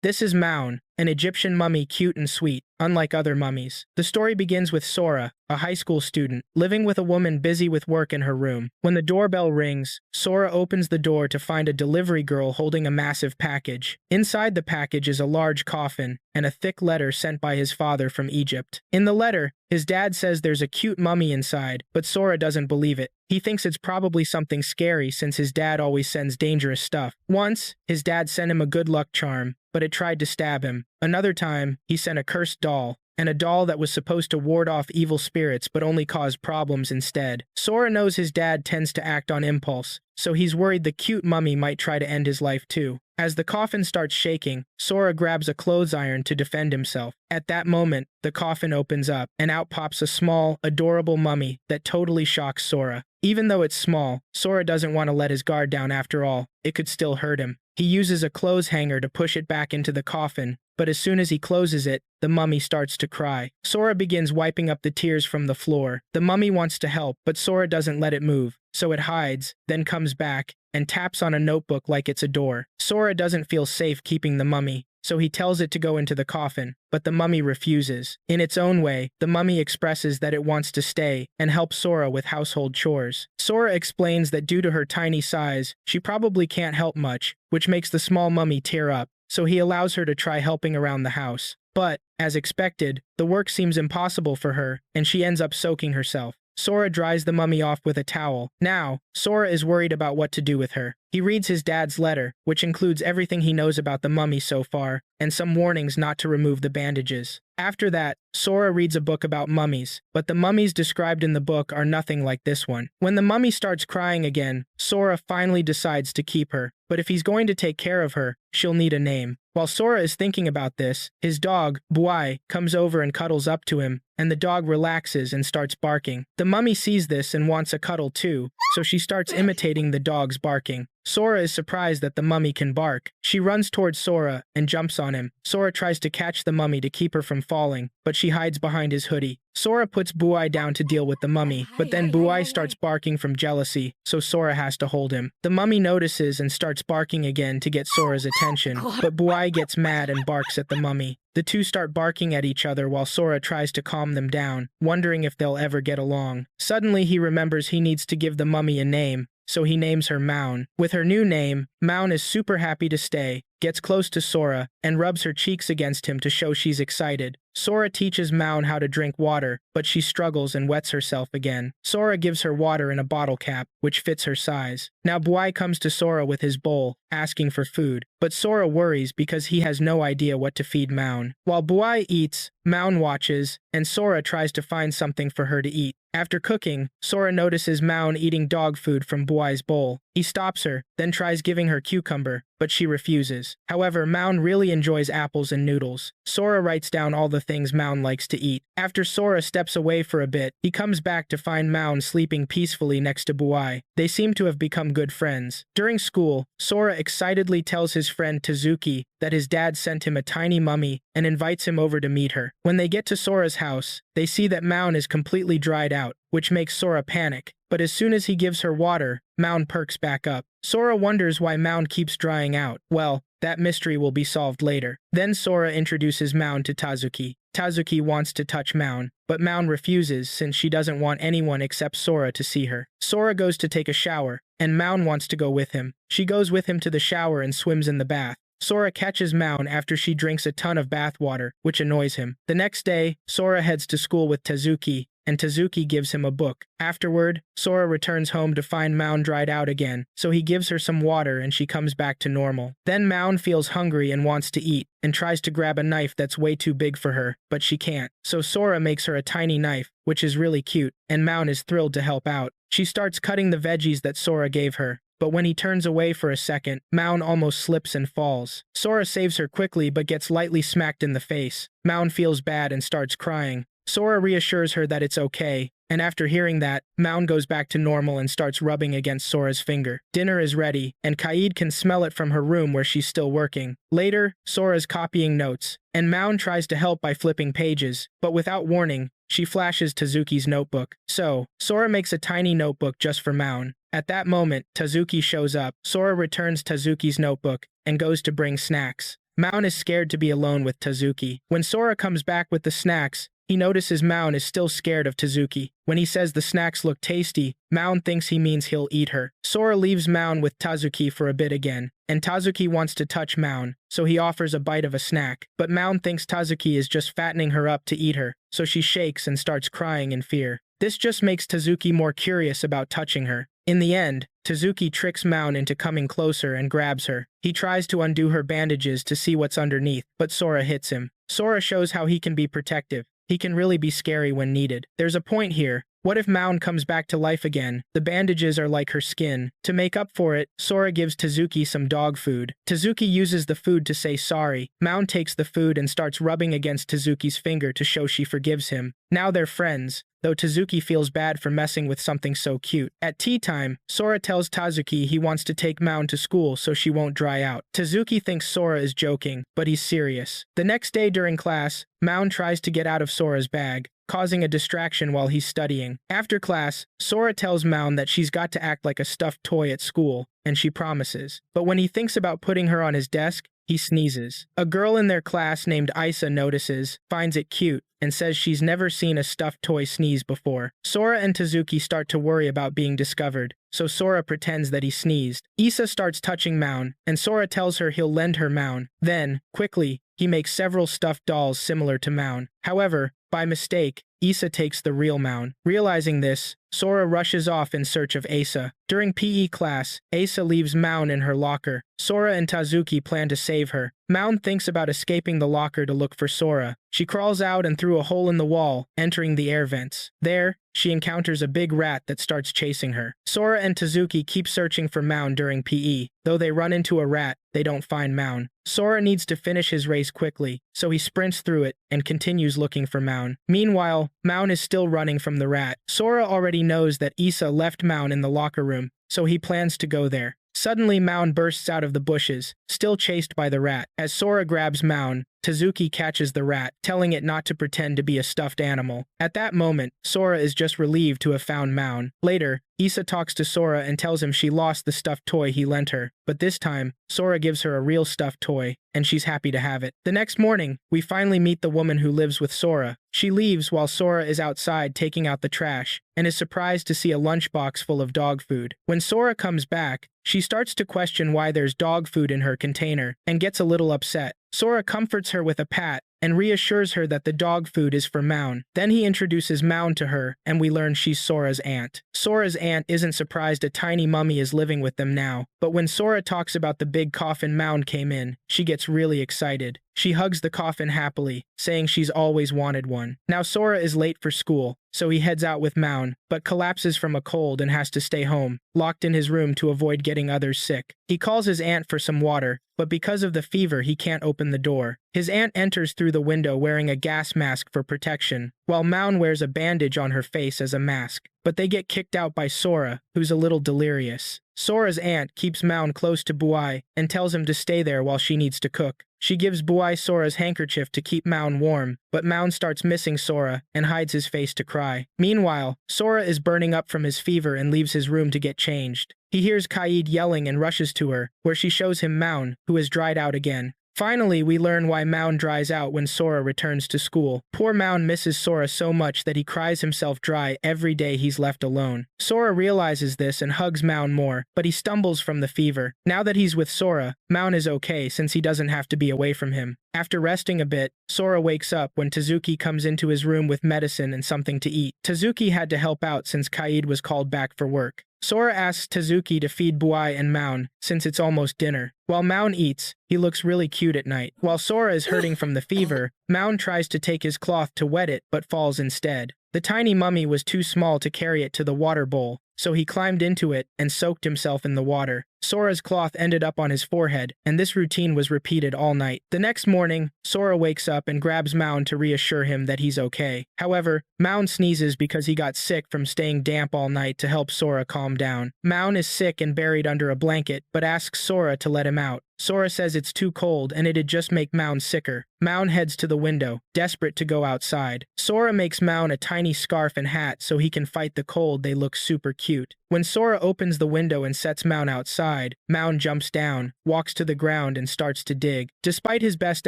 This is Maun, an Egyptian mummy, cute and sweet, unlike other mummies. The story begins with Sora, a high school student, living with a woman busy with work in her room. When the doorbell rings, Sora opens the door to find a delivery girl holding a massive package. Inside the package is a large coffin and a thick letter sent by his father from Egypt. In the letter, his dad says there's a cute mummy inside, but Sora doesn't believe it. He thinks it's probably something scary since his dad always sends dangerous stuff. Once, his dad sent him a good luck charm, but it tried to stab him. Another time, he sent a cursed doll, and a doll that was supposed to ward off evil spirits but only caused problems instead. Sora knows his dad tends to act on impulse, so he's worried the cute mummy might try to end his life too. As the coffin starts shaking, Sora grabs a clothes iron to defend himself. At that moment, the coffin opens up, and out pops a small, adorable mummy that totally shocks Sora. Even though it's small, Sora doesn't want to let his guard down after all. It could still hurt him. He uses a clothes hanger to push it back into the coffin, but as soon as he closes it, the mummy starts to cry. Sora begins wiping up the tears from the floor. The mummy wants to help, but Sora doesn't let it move, so it hides, then comes back, and taps on a notebook like it's a door. Sora doesn't feel safe keeping the mummy, so he tells it to go into the coffin, but the mummy refuses. In its own way, the mummy expresses that it wants to stay and help Sora with household chores. Sora explains that due to her tiny size, she probably can't help much, which makes the small mummy tear up, so he allows her to try helping around the house. But, as expected, the work seems impossible for her, and she ends up soaking herself. Sora dries the mummy off with a towel. Now, Sora is worried about what to do with her. He reads his dad's letter, which includes everything he knows about the mummy so far, and some warnings not to remove the bandages. After that, Sora reads a book about mummies, but the mummies described in the book are nothing like this one. When the mummy starts crying again, Sora finally decides to keep her, but if he's going to take care of her, she'll need a name. While Sora is thinking about this, his dog, Buai, comes over and cuddles up to him, and the dog relaxes and starts barking. The mummy sees this and wants a cuddle too, so she starts imitating the dog's barking. Sora is surprised that the mummy can bark. She runs towards Sora and jumps on him. Sora tries to catch the mummy to keep her from falling, but she hides behind his hoodie. Sora puts Buai down to deal with the mummy, but then Buai starts barking from jealousy, so Sora has to hold him. The mummy notices and starts barking again to get Sora's attention, but Buai gets mad and barks at the mummy. The two start barking at each other while Sora tries to calm them down, wondering if they'll ever get along. Suddenly he remembers he needs to give the mummy a name, so he names her Maun. With her new name, Maun is super happy to stay, gets close to Sora, and rubs her cheeks against him to show she's excited. Sora teaches Maun how to drink water, but she struggles and wets herself again. Sora gives her water in a bottle cap, which fits her size. Now Buai comes to Sora with his bowl, asking for food, but Sora worries because he has no idea what to feed Maun. While Buai eats, Maun watches, and Sora tries to find something for her to eat. After cooking, Sora notices Maun eating dog food from Buai's bowl. He stops her, then tries giving her cucumber, but she refuses. However, Maun really enjoys apples and noodles. Sora writes down all the things Maun likes to eat. After Sora steps away for a bit, he comes back to find Maun sleeping peacefully next to Buai. They seem to have become good friends. During school, Sora excitedly tells his friend Tazuki that his dad sent him a tiny mummy and invites him over to meet her. When they get to Sora's house, they see that Maun is completely dried out, which makes Sora panic. But as soon as he gives her water, Maun perks back up. Sora wonders why Maun keeps drying out. Well, that mystery will be solved later. Then Sora introduces Maun to Tazuki. Tazuki wants to touch Maun, but Maun refuses since she doesn't want anyone except Sora to see her. Sora goes to take a shower, and Maun wants to go with him. She goes with him to the shower and swims in the bath. Sora catches Maun after she drinks a ton of bath water, which annoys him. The next day, Sora heads to school with Tazuki, and Tazuki gives him a book. Afterward, Sora returns home to find Maun dried out again, so he gives her some water and she comes back to normal. Then Maun feels hungry and wants to eat, and tries to grab a knife that's way too big for her, but she can't. So Sora makes her a tiny knife, which is really cute, and Maun is thrilled to help out. She starts cutting the veggies that Sora gave her, but when he turns away for a second, Maun almost slips and falls. Sora saves her quickly but gets lightly smacked in the face. Maun feels bad and starts crying. Sora reassures her that it's okay, and after hearing that, Maun goes back to normal and starts rubbing against Sora's finger. Dinner is ready, and Kaid can smell it from her room where she's still working. Later, Sora's copying notes, and Maun tries to help by flipping pages, but without warning, she flashes Tazuki's notebook. So, Sora makes a tiny notebook just for Maun. At that moment, Tazuki shows up. Sora returns Tazuki's notebook and goes to bring snacks. Maun is scared to be alone with Tazuki. When Sora comes back with the snacks, he notices Maun is still scared of Tazuki. When he says the snacks look tasty, Maun thinks he means he'll eat her. Sora leaves Maun with Tazuki for a bit again, and Tazuki wants to touch Maun, so he offers a bite of a snack. But Maun thinks Tazuki is just fattening her up to eat her, so she shakes and starts crying in fear. This just makes Tazuki more curious about touching her. In the end, Tazuki tricks Maun into coming closer and grabs her. He tries to undo her bandages to see what's underneath, but Sora hits him. Sora shows how he can be protective. He can really be scary when needed. There's a point here. What if Maun comes back to life again? The bandages are like her skin. To make up for it, Sora gives Tazuki some dog food. Tazuki uses the food to say sorry. Maun takes the food and starts rubbing against Tazuki's finger to show she forgives him. Now they're friends, though Tazuki feels bad for messing with something so cute. At tea time, Sora tells Tazuki he wants to take Maun to school so she won't dry out. Tazuki thinks Sora is joking, but he's serious. The next day during class, Maun tries to get out of Sora's bag, causing a distraction while he's studying. After class, Sora tells Maun that she's got to act like a stuffed toy at school, and she promises. But when he thinks about putting her on his desk, he sneezes. A girl in their class named Isa notices, finds it cute, and says she's never seen a stuffed toy sneeze before. Sora and Tazuki start to worry about being discovered, so Sora pretends that he sneezed. Isa starts touching Maun, and Sora tells her he'll lend her Maun. Then, quickly, he makes several stuffed dolls similar to Maun. However, by mistake, Isa takes the real Maun. Realizing this, Sora rushes off in search of Asa. During PE class, Asa leaves Maun in her locker. Sora and Tazuki plan to save her. Maun thinks about escaping the locker to look for Sora. She crawls out and through a hole in the wall, entering the air vents. There, she encounters a big rat that starts chasing her. Sora and Tazuki keep searching for Maun during PE. Though they run into a rat, they don't find Maun. Sora needs to finish his race quickly, so he sprints through it and continues looking for Maun. Meanwhile, Maun is still running from the rat. Sora already knows that Isa left Maun in the locker room, so he plans to go there. Suddenly, Maun bursts out of the bushes, still chased by the rat. As Sora grabs Maun, Tazuki catches the rat, telling it not to pretend to be a stuffed animal. At that moment, Sora is just relieved to have found Maun. Later, Isa talks to Sora and tells him she lost the stuffed toy he lent her. But this time, Sora gives her a real stuffed toy, and she's happy to have it. The next morning, we finally meet the woman who lives with Sora. She leaves while Sora is outside taking out the trash, and is surprised to see a lunchbox full of dog food. When Sora comes back, she starts to question why there's dog food in her container, and gets a little upset. Sora comforts her with a pat, and reassures her that the dog food is for Maun. Then he introduces Maun to her, and we learn she's Sora's aunt. Sora's aunt isn't surprised a tiny mummy is living with them now, but when Sora talks about the big coffin Maun came in, she gets really excited. She hugs the coffin happily, saying she's always wanted one. Now Sora is late for school, so he heads out with Maun, but collapses from a cold and has to stay home, locked in his room to avoid getting others sick. He calls his aunt for some water, but because of the fever he can't open the door. His aunt enters through the window wearing a gas mask for protection, while Maun wears a bandage on her face as a mask. But they get kicked out by Sora, who's a little delirious. Sora's aunt keeps Maun close to Buai and tells him to stay there while she needs to cook. She gives Buai Sora's handkerchief to keep Maun warm, but Maun starts missing Sora and hides his face to cry. Meanwhile, Sora is burning up from his fever and leaves his room to get changed. He hears Kaid yelling and rushes to her, where she shows him Maun, who has dried out again. Finally, we learn why Maun dries out when Sora returns to school. Poor Maun misses Sora so much that he cries himself dry every day he's left alone. Sora realizes this and hugs Maun more, but he stumbles from the fever. Now that he's with Sora, Maun is okay since he doesn't have to be away from him. After resting a bit, Sora wakes up when Tazuki comes into his room with medicine and something to eat. Tazuki had to help out since Kaid was called back for work. Sora asks Tazuki to feed Buai and Maun, since it's almost dinner. While Maun eats, he looks really cute at night. While Sora is hurting from the fever, Maun tries to take his cloth to wet it, but falls instead. The tiny mummy was too small to carry it to the water bowl, so he climbed into it and soaked himself in the water. Sora's cloth ended up on his forehead, and this routine was repeated all night. The next morning, Sora wakes up and grabs Maun to reassure him that he's okay. However, Maun sneezes because he got sick from staying damp all night to help Sora calm down. Maun is sick and buried under a blanket, but asks Sora to let him out. Sora says it's too cold and it'd just make Mound sicker. Mound heads to the window, desperate to go outside. Sora makes Mound a tiny scarf and hat so he can fight the cold. They look super cute. When Sora opens the window and sets Mound outside, Mound jumps down, walks to the ground and starts to dig. Despite his best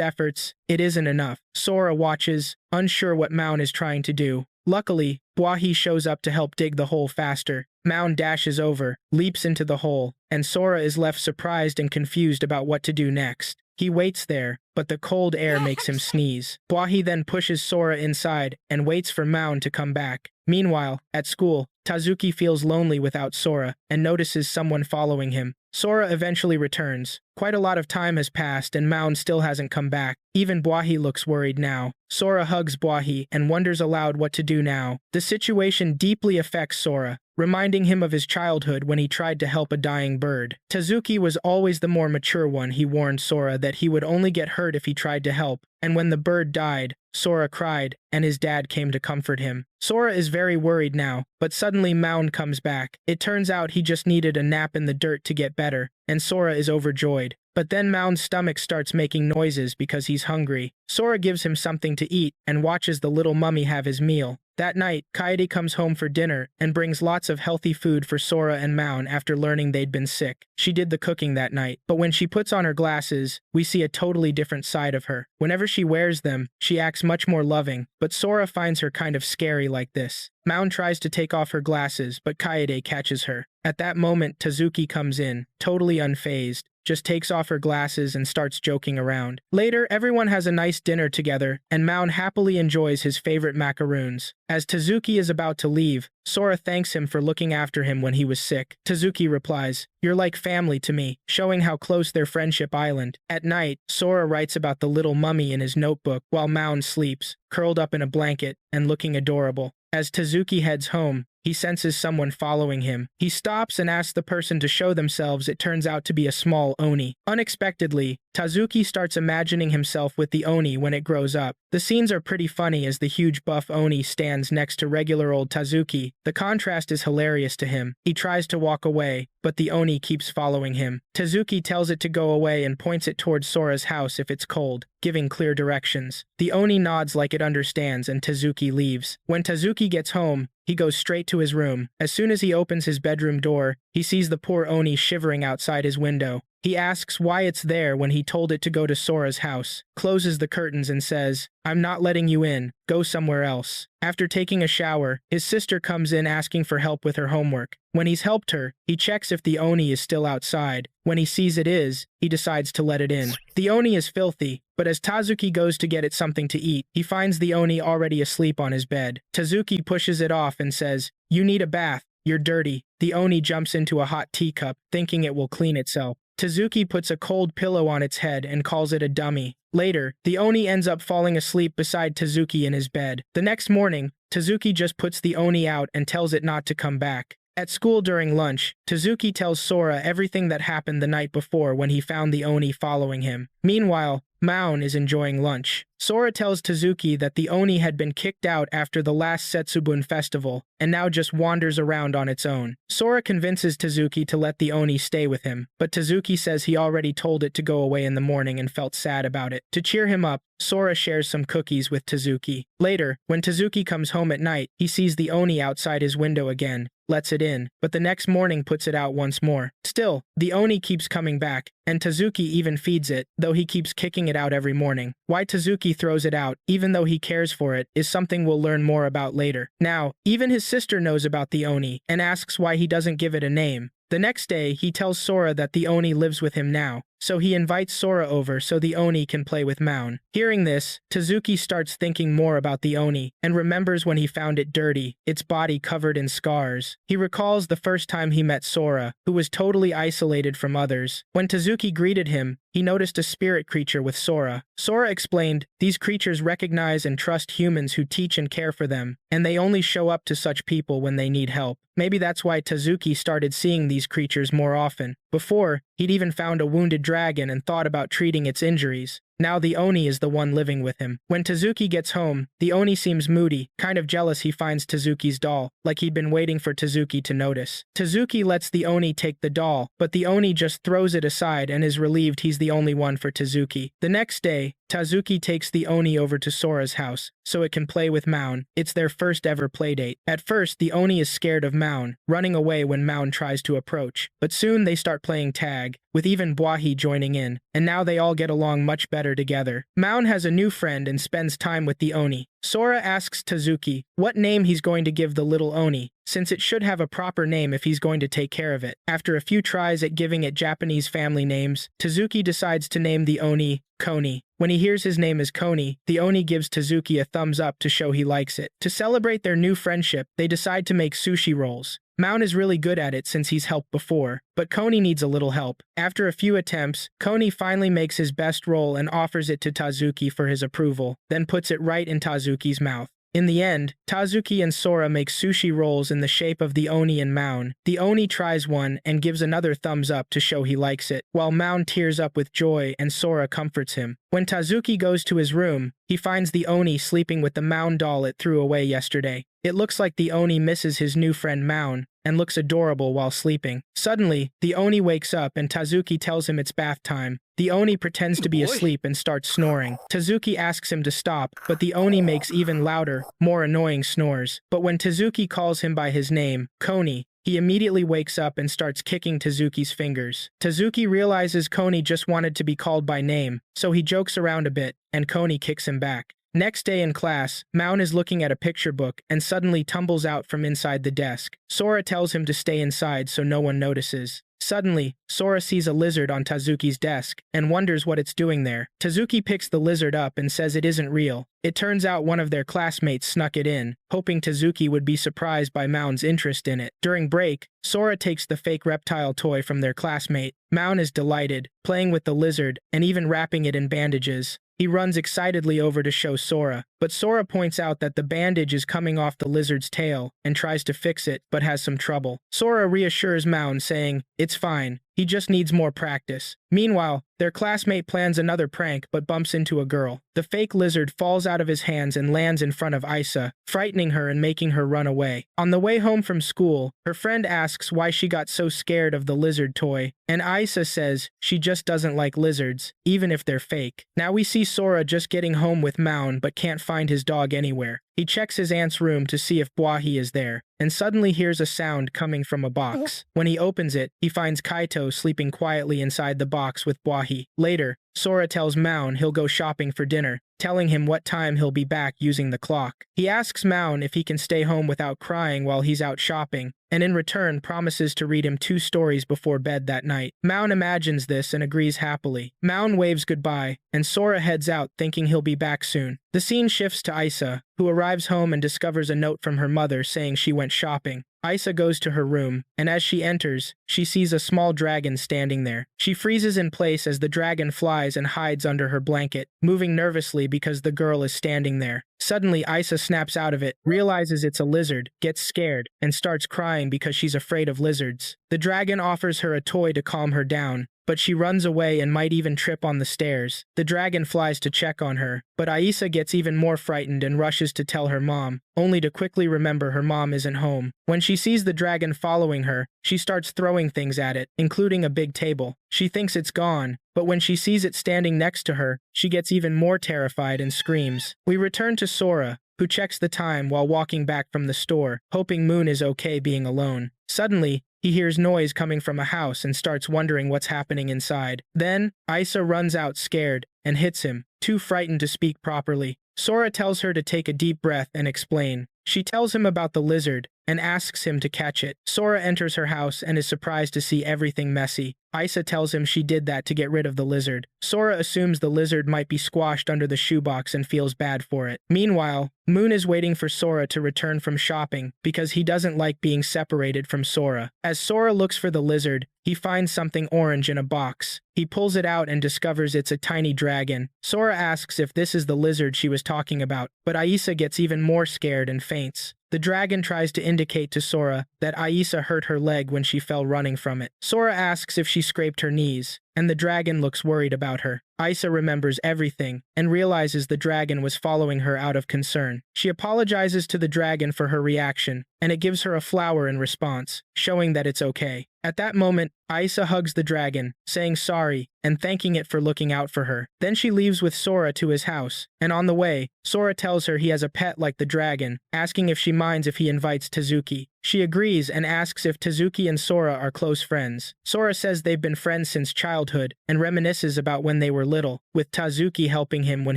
efforts, it isn't enough. Sora watches, unsure what Mound is trying to do. Luckily, Bwahi shows up to help dig the hole faster. Mound dashes over, leaps into the hole, and Sora is left surprised and confused about what to do next. He waits there, but the cold air makes him sneeze. Bwahi then pushes Sora inside and waits for Mound to come back. Meanwhile, at school, Tazuki feels lonely without Sora and notices someone following him. Sora eventually returns. Quite a lot of time has passed and Mound still hasn't come back. Even Bwahi looks worried now. Sora hugs Bwahi and wonders aloud what to do now. The situation deeply affects Sora, reminding him of his childhood when he tried to help a dying bird. Tazuki was always the more mature one. He warned Sora that he would only get hurt if he tried to help, and when the bird died, Sora cried, and his dad came to comfort him. Sora is very worried now, but suddenly Mound comes back. It turns out he just needed a nap in the dirt to get better, and Sora is overjoyed. But then Mound's stomach starts making noises because he's hungry. Sora gives him something to eat and watches the little mummy have his meal. That night, Kaede comes home for dinner and brings lots of healthy food for Sora and Mound after learning they'd been sick. She did the cooking that night, but when she puts on her glasses, we see a totally different side of her. Whenever she wears them, she acts much more loving, but Sora finds her kind of scary like this. Mound tries to take off her glasses, but Kaede catches her. At that moment, Tazuki comes in, totally unfazed, just takes off her glasses and starts joking around. Later, everyone has a nice dinner together, and Mound happily enjoys his favorite macaroons. As Tazuki is about to leave, Sora thanks him for looking after him when he was sick. Tazuki replies, "You're like family to me," showing how close their friendship island. At night, Sora writes about the little mummy in his notebook while Mound sleeps, curled up in a blanket and looking adorable. As Tazuki heads home, he senses someone following him. He stops and asks the person to show themselves. It turns out to be a small Oni. Unexpectedly, Tazuki starts imagining himself with the Oni when it grows up. The scenes are pretty funny as the huge buff Oni stands next to regular old Tazuki. The contrast is hilarious to him. He tries to walk away, but the Oni keeps following him. Tazuki tells it to go away and points it towards Sora's house if it's cold, giving clear directions. The Oni nods like it understands and Tazuki leaves. When Tazuki gets home, he goes straight to his room. As soon as he opens his bedroom door, he sees the poor Oni shivering outside his window. He asks why it's there when he told it to go to Sora's house, closes the curtains and says, "I'm not letting you in, go somewhere else." After taking a shower, his sister comes in asking for help with her homework. When he's helped her, he checks if the Oni is still outside. When he sees it is, he decides to let it in. The Oni is filthy, but as Tazuki goes to get it something to eat, he finds the Oni already asleep on his bed. Tazuki pushes it off and says, "You need a bath, you're dirty." The Oni jumps into a hot teacup, thinking it will clean itself. Tazuki puts a cold pillow on its head and calls it a dummy. Later, the Oni ends up falling asleep beside Tazuki in his bed. The next morning, Tazuki just puts the Oni out and tells it not to come back. At school during lunch, Tazuki tells Sora everything that happened the night before when he found the Oni following him. Meanwhile, Mound is enjoying lunch. Sora tells Tazuki that the Oni had been kicked out after the last Setsubun festival, and now just wanders around on its own. Sora convinces Tazuki to let the Oni stay with him, but Tazuki says he already told it to go away in the morning and felt sad about it. To cheer him up, Sora shares some cookies with Tazuki. Later, when Tazuki comes home at night, he sees the Oni outside his window again, lets it in, but the next morning puts it out once more. Still, the Oni keeps coming back, and Tazuki even feeds it, though he keeps kicking it out every morning. Why Tazuki throws it out, even though he cares for it, is something we'll learn more about later. Now, even his sister knows about the Oni, and asks why he doesn't give it a name. The next day, he tells Sora that the Oni lives with him now, so he invites Sora over so the Oni can play with Mound. Hearing this, Tazuki starts thinking more about the Oni, and remembers when he found it dirty, its body covered in scars. He recalls the first time he met Sora, who was totally isolated from others. When Tazuki greeted him, he noticed a spirit creature with Sora. Sora explained, these creatures recognize and trust humans who teach and care for them, and they only show up to such people when they need help. Maybe that's why Tazuki started seeing these creatures more often. Before, he'd even found a wounded dragon and thought about treating its injuries. Now the Oni is the one living with him. When Tazuki gets home, the Oni seems moody, kind of jealous he finds Tazuki's doll, like he'd been waiting for Tazuki to notice. Tazuki lets the Oni take the doll, but the Oni just throws it aside and is relieved he's the only one for Tazuki. The next day, Tazuki takes the Oni over to Sora's house, so it can play with Maun. It's their first ever playdate. At first, the Oni is scared of Maun, running away when Maun tries to approach. But soon they start playing tag, with even Bwahi joining in, and now they all get along much better together. Maun has a new friend and spends time with the Oni. Sora asks Tazuki what name he's going to give the little Oni, since it should have a proper name if he's going to take care of it. After a few tries at giving it Japanese family names, Tazuki decides to name the Oni Koni. When he hears his name is Koni, the Oni gives Tazuki a thumbs up to show he likes it. To celebrate their new friendship, they decide to make sushi rolls. Maun is really good at it since he's helped before, but Koni needs a little help. After a few attempts, Koni finally makes his best roll and offers it to Tazuki for his approval, then puts it right in Tazuki's mouth. In the end, Tazuki and Sora make sushi rolls in the shape of the Oni and Maun. The Oni tries one and gives another thumbs up to show he likes it, while Maun tears up with joy and Sora comforts him. When Tazuki goes to his room, he finds the Oni sleeping with the Maun doll it threw away yesterday. It looks like the Oni misses his new friend Maun, and looks adorable while sleeping. Suddenly, the Oni wakes up and Tazuki tells him it's bath time. The Oni pretends to be asleep and starts snoring. Tazuki asks him to stop, but the Oni makes even louder, more annoying snores. But when Tazuki calls him by his name, Koni, he immediately wakes up and starts kicking Tazuki's fingers. Tazuki realizes Koni just wanted to be called by name, so he jokes around a bit, and Koni kicks him back. Next day in class, Maun is looking at a picture book and suddenly tumbles out from inside the desk. Sora tells him to stay inside so no one notices. Suddenly, Sora sees a lizard on Tazuki's desk and wonders what it's doing there. Tazuki picks the lizard up and says it isn't real. It turns out one of their classmates snuck it in, hoping Tazuki would be surprised by Maun's interest in it. During break, Sora takes the fake reptile toy from their classmate. Maun is delighted, playing with the lizard and even wrapping it in bandages. He runs excitedly over to show Sora, but Sora points out that the bandage is coming off the lizard's tail and tries to fix it but has some trouble. Sora reassures Maun, saying, "It's fine. He just needs more practice." Meanwhile, their classmate plans another prank but bumps into a girl. The fake lizard falls out of his hands and lands in front of Isa, frightening her and making her run away. On the way home from school, her friend asks why she got so scared of the lizard toy, and Isa says she just doesn't like lizards, even if they're fake. Now we see Sora just getting home with Maun but can't find his dog anywhere. He checks his aunt's room to see if Bwahi is there, and suddenly hears a sound coming from a box. When he opens it, he finds Kaito sleeping quietly inside the box with Bwahi. Later, Sora tells Maun he'll go shopping for dinner, telling him what time he'll be back using the clock. He asks Maun if he can stay home without crying while he's out shopping, and in return promises to read him 2 stories before bed that night. Maun imagines this and agrees happily. Maun waves goodbye, and Sora heads out thinking he'll be back soon. The scene shifts to Isa, who arrives home and discovers a note from her mother saying she went shopping. Isa goes to her room, and as she enters, she sees a small dragon standing there. She freezes in place as the dragon flies and hides under her blanket, moving nervously because the girl is standing there. Suddenly, Isa snaps out of it, realizes it's a lizard, gets scared, and starts crying because she's afraid of lizards. The dragon offers her a toy to calm her down, but she runs away and might even trip on the stairs. The dragon flies to check on her, but Isa gets even more frightened and rushes to tell her mom, only to quickly remember her mom isn't home. When she sees the dragon following her, she starts throwing things at it, including a big table. She thinks it's gone, but when she sees it standing next to her, she gets even more terrified and screams. We return to Sora, who checks the time while walking back from the store, hoping Moon is okay being alone. Suddenly, he hears noise coming from a house and starts wondering what's happening inside. Then, Isa runs out scared and hits him, too frightened to speak properly. Sora tells her to take a deep breath and explain. She tells him about the lizard and asks him to catch it. Sora enters her house and is surprised to see everything messy. Isa tells him she did that to get rid of the lizard. Sora assumes the lizard might be squashed under the shoebox and feels bad for it. Meanwhile, Moon is waiting for Sora to return from shopping because he doesn't like being separated from Sora. As Sora looks for the lizard, he finds something orange in a box. He pulls it out and discovers it's a tiny dragon. Sora asks if this is the lizard she was talking about, but Isa gets even more scared and faints. The dragon tries to indicate to Sora that Isa hurt her leg when she fell running from it. Sora asks if she scraped her knees, and the dragon looks worried about her. Isa remembers everything and realizes the dragon was following her out of concern. She apologizes to the dragon for her reaction, and it gives her a flower in response, showing that it's okay. At that moment, Isa hugs the dragon, saying sorry and thanking it for looking out for her. Then she leaves with Sora to his house, and on the way, Sora tells her he has a pet like the dragon, asking if she minds if he invites Tazuki. She agrees and asks if Tazuki and Sora are close friends. Sora says they've been friends since childhood and reminisces about when they were little, with Tazuki helping him when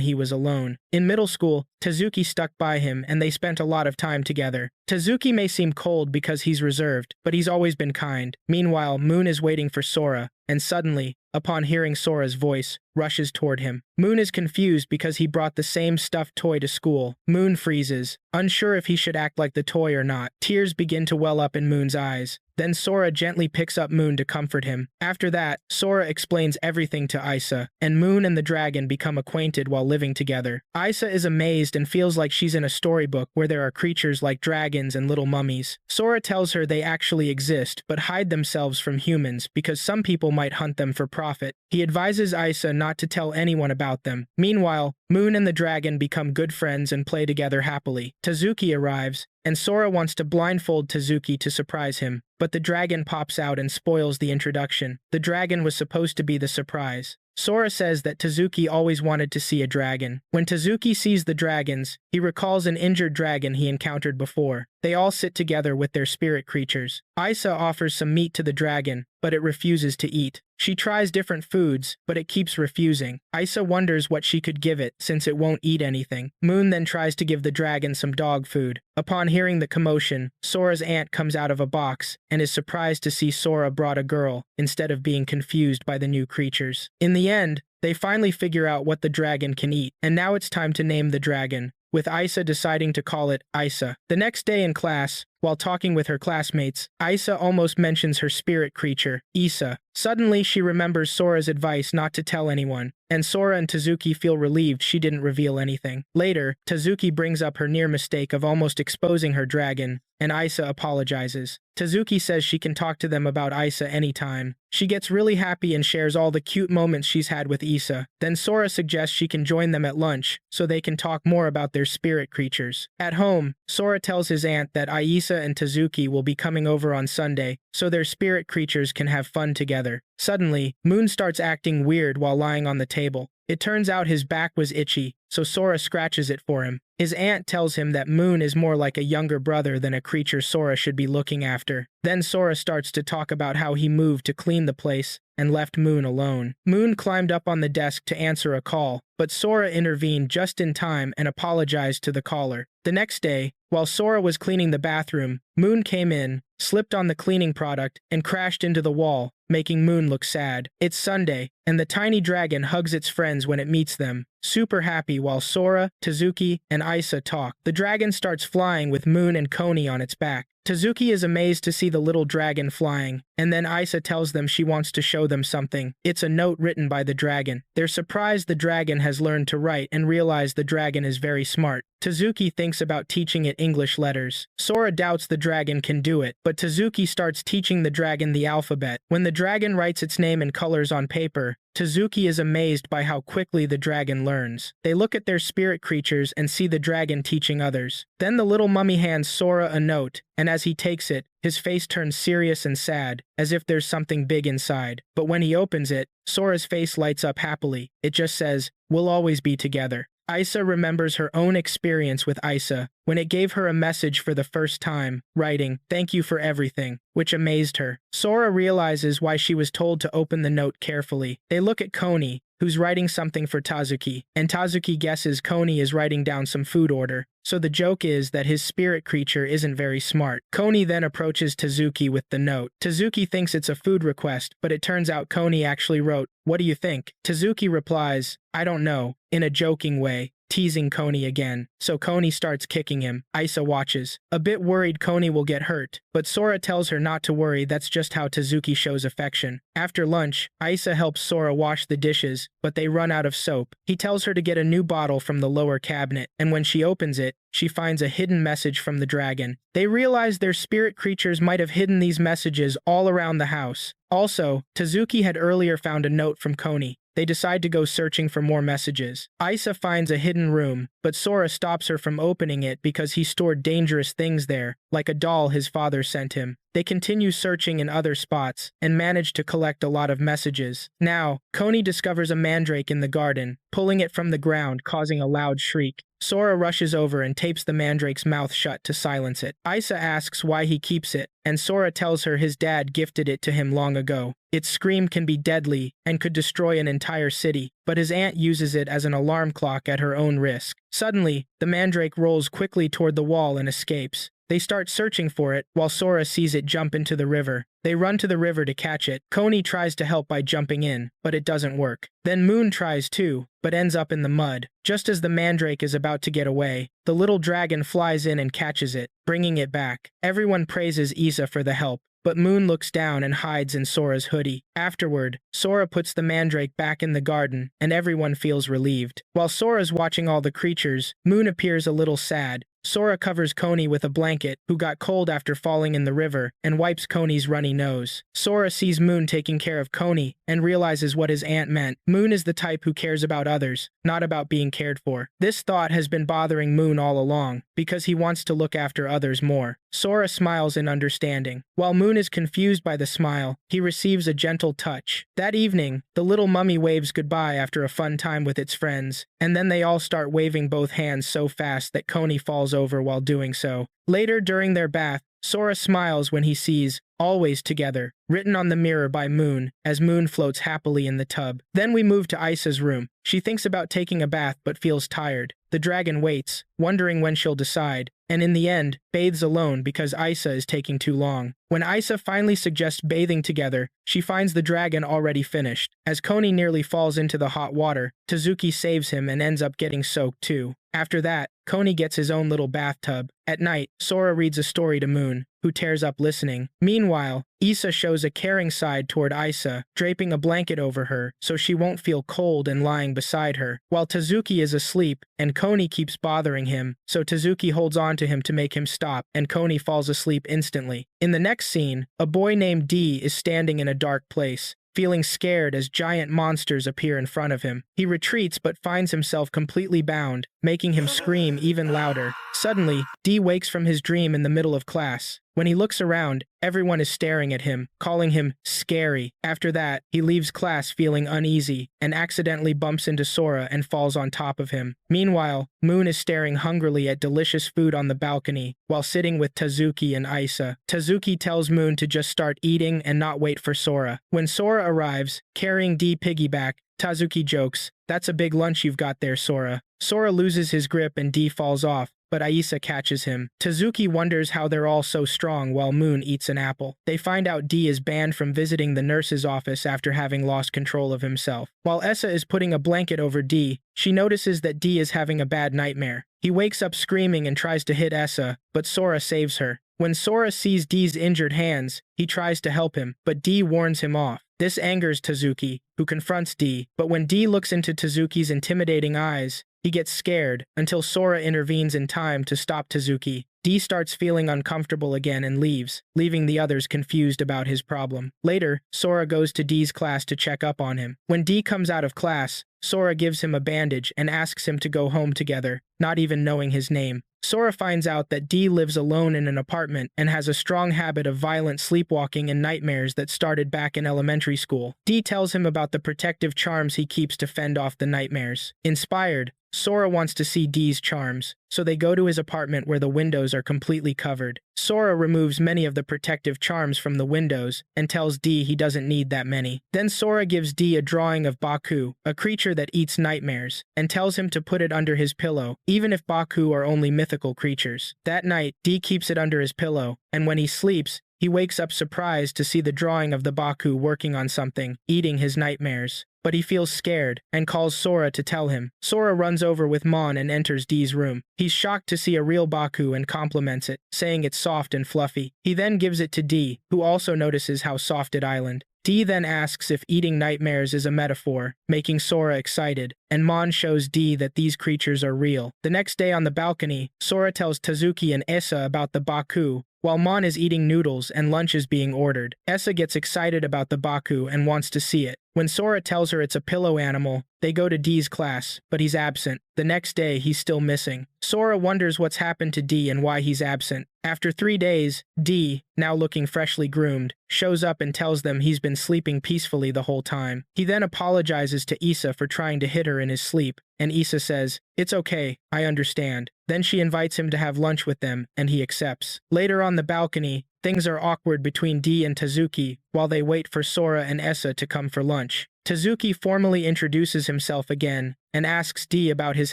he was alone. In middle school, Tazuki stuck by him and they spent a lot of time together. Tazuki may seem cold because he's reserved, but he's always been kind. Meanwhile, Moon is waiting for Sora, and suddenly, upon hearing Sora's voice, rushes toward him. Moon is confused because he brought the same stuffed toy to school. Moon freezes, unsure if he should act like the toy or not. Tears begin to well up in Moon's eyes. Then Sora gently picks up Moon to comfort him. After that, Sora explains everything to Isa, and Moon and the dragon become acquainted while living together. Isa is amazed and feels like she's in a storybook where there are creatures like dragons and little mummies. Sora tells her they actually exist, but hide themselves from humans because some people might hunt them for profit. He advises Isa not to tell anyone about them. Meanwhile, Moon and the dragon become good friends and play together happily. Tazuki arrives, and Sora wants to blindfold Tazuki to surprise him, but the dragon pops out and spoils the introduction. The dragon was supposed to be the surprise. Sora says that Tazuki always wanted to see a dragon. When Tazuki sees the dragons, he recalls an injured dragon he encountered before. They all sit together with their spirit creatures. Isa offers some meat to the dragon, but it refuses to eat. She tries different foods, but it keeps refusing. Isa wonders what she could give it, since it won't eat anything. Moon then tries to give the dragon some dog food. Upon hearing the commotion, Sora's aunt comes out of a box and is surprised to see Sora brought a girl, instead of being confused by the new creatures. In the end, they finally figure out what the dragon can eat, and now it's time to name the dragon, with Isa deciding to call it Isa. The next day in class, while talking with her classmates, Isa almost mentions her spirit creature, Isa. Suddenly, she remembers Sora's advice not to tell anyone, and Sora and Tazuki feel relieved she didn't reveal anything. Later, Tazuki brings up her near mistake of almost exposing her dragon, and Isa apologizes. Tazuki says she can talk to them about Isa anytime. She gets really happy and shares all the cute moments she's had with Isa. Then Sora suggests she can join them at lunch, so they can talk more about their spirit creatures. At home, Sora tells his aunt that Isa and Tazuki will be coming over on Sunday, so their spirit creatures can have fun together. Suddenly, Moon starts acting weird while lying on the table. It turns out his back was itchy, so Sora scratches it for him. His aunt tells him that Moon is more like a younger brother than a creature Sora should be looking after. Then Sora starts to talk about how he moved to clean the place and left Moon alone. Moon climbed up on the desk to answer a call, but Sora intervened just in time and apologized to the caller. The next day, while Sora was cleaning the bathroom, Moon came in, slipped on the cleaning product, and crashed into the wall, making Moon look sad. It's Sunday, and the tiny dragon hugs its friends when it meets them, super happy while Sora, Tazuki, and Isa talk. The dragon starts flying with Moon and Coney on its back. Tazuki is amazed to see the little dragon flying, and then Isa tells them she wants to show them something. It's a note written by the dragon. They're surprised the dragon has learned to write and realize the dragon is very smart. Tazuki thinks about teaching it English letters. Sora doubts the dragon can do it, but Tazuki starts teaching the dragon the alphabet. When the dragon writes its name in colors on paper, Tazuki is amazed by how quickly the dragon learns. They look at their spirit creatures and see the dragon teaching others. Then the little mummy hands Sora a note, and as he takes it, his face turns serious and sad, as if there's something big inside. But when he opens it, Sora's face lights up happily. It just says, "We'll always be together." Isa remembers her own experience with Isa when it gave her a message for the first time, writing, "Thank you for everything," which amazed her. Sora realizes why she was told to open the note carefully. They look at Coney, who's writing something for Tazuki, and Tazuki guesses Coney is writing down some food order. So the joke is that his spirit creature isn't very smart. Coney then approaches Tazuki with the note. Tazuki thinks it's a food request, but it turns out Coney actually wrote, "What do you think?" Tazuki replies, "I don't know," in a joking way. teasing Koni again. So Koni starts kicking him. Isa watches. A bit worried Koni will get hurt, but Sora tells her not to worry, that's just how Tazuki shows affection. After lunch, Isa helps Sora wash the dishes, but they run out of soap. He tells her to get a new bottle from the lower cabinet, and when she opens it, she finds a hidden message from the dragon. They realize their spirit creatures might have hidden these messages all around the house. Also, Tazuki had earlier found a note from Koni. They decide to go searching for more messages. Isa finds a hidden room, but Sora stops her from opening it because he stored dangerous things there, like a doll his father sent him. They continue searching in other spots, and manage to collect a lot of messages. Now, Koni discovers a mandrake in the garden, pulling it from the ground, causing a loud shriek. Sora rushes over and tapes the mandrake's mouth shut to silence it. Isa asks why he keeps it, and Sora tells her his dad gifted it to him long ago. Its scream can be deadly and could destroy an entire city, but his aunt uses it as an alarm clock at her own risk. Suddenly, the mandrake rolls quickly toward the wall and escapes. They start searching for it, while Sora sees it jump into the river. They run to the river to catch it. Koni tries to help by jumping in, but it doesn't work. Then Moon tries too, but ends up in the mud. Just as the mandrake is about to get away, the little dragon flies in and catches it, bringing it back. Everyone praises Isa for the help, but Moon looks down and hides in Sora's hoodie. Afterward, Sora puts the mandrake back in the garden, and everyone feels relieved. While Sora's watching all the creatures, Moon appears a little sad. Sora covers Koni with a blanket, who got cold after falling in the river, and wipes Koni's runny nose. Sora sees Moon taking care of Koni, and realizes what his aunt meant. Moon is the type who cares about others, not about being cared for. This thought has been bothering Moon all along, because he wants to look after others more. Sora smiles in understanding. While Moon is confused by the smile, he receives a gentle touch. That evening, the little mummy waves goodbye after a fun time with its friends, and then they all start waving both hands so fast that Koni falls over while doing so. Later, during their bath, Sora smiles when he sees "Always Together" written on the mirror by Moon, as Moon floats happily in the tub. Then we move to Isa's room. She thinks about taking a bath but feels tired. The dragon waits, wondering when she'll decide, and in the end, bathes alone because Isa is taking too long. When Isa finally suggests bathing together, she finds the dragon already finished. As Koni nearly falls into the hot water, Tazuki saves him and ends up getting soaked too. After that, Koni gets his own little bathtub. At night, Sora reads a story to Moon, who tears up listening. Meanwhile, Isa shows a caring side toward Isa, draping a blanket over her so she won't feel cold and lying beside her. While Tazuki is asleep, and Koni keeps bothering him, so Tazuki holds on to him to make him stop, and Koni falls asleep instantly. In the next scene, a boy named D is standing in a dark place, feeling scared as giant monsters appear in front of him. He retreats but finds himself completely bound, making him scream even louder. Suddenly, D wakes from his dream in the middle of class. When he looks around, everyone is staring at him, calling him scary. After that, he leaves class feeling uneasy, and accidentally bumps into Sora and falls on top of him. Meanwhile, Moon is staring hungrily at delicious food on the balcony, while sitting with Tazuki and Isa. Tazuki tells Moon to just start eating and not wait for Sora. When Sora arrives, carrying D piggyback, Tazuki jokes, "That's a big lunch you've got there, Sora." Sora loses his grip and D falls off, but Isa catches him. Tazuki wonders how they're all so strong while Moon eats an apple. They find out D is banned from visiting the nurse's office after having lost control of himself. While Essa is putting a blanket over D, she notices that D is having a bad nightmare. He wakes up screaming and tries to hit Essa, but Sora saves her. When Sora sees D's injured hands, he tries to help him, but D warns him off. This angers Tazuki, who confronts D, but when D looks into Tazuki's intimidating eyes, he gets scared, until Sora intervenes in time to stop Tazuki. D starts feeling uncomfortable again and leaves, leaving the others confused about his problem. Later, Sora goes to D's class to check up on him. When D comes out of class, Sora gives him a bandage and asks him to go home together, not even knowing his name. Sora finds out that D lives alone in an apartment and has a strong habit of violent sleepwalking and nightmares that started back in elementary school. D tells him about the protective charms he keeps to fend off the nightmares. Inspired, Sora wants to see D's charms, so they go to his apartment where the windows are completely covered. Sora removes many of the protective charms from the windows and tells D he doesn't need that many. Then Sora gives D a drawing of Baku, a creature that eats nightmares, and tells him to put it under his pillow, even if Baku are only mythical creatures. That night, D keeps it under his pillow, and when he sleeps, He wakes up surprised to see the drawing of the Baku working on something, eating his nightmares. But he feels scared and calls Sora to tell him. Sora runs over with Mon and enters D's room. He's shocked to see a real Baku and compliments it, saying it's soft and fluffy. He then gives it to D, who also notices how soft it island. D then asks if eating nightmares is a metaphor, making Sora excited, and Mon shows D that these creatures are real. The next day on the balcony, Sora tells Tazuki and Issa about the Baku, while Mon is eating noodles and lunch is being ordered. Issa gets excited about the Baku and wants to see it. When Sora tells her it's a pillow animal, they go to D's class, but he's absent. The next day, he's still missing. Sora wonders what's happened to D and why he's absent. After 3 days, D, now looking freshly groomed, shows up and tells them he's been sleeping peacefully the whole time. He then apologizes to Issa for trying to hit her in his sleep, and Issa says, "It's okay, I understand." Then she invites him to have lunch with them, and he accepts. Later on the balcony, things are awkward between D and Tazuki while they wait for Sora and Essa to come for lunch. Tazuki formally introduces himself again and asks D about his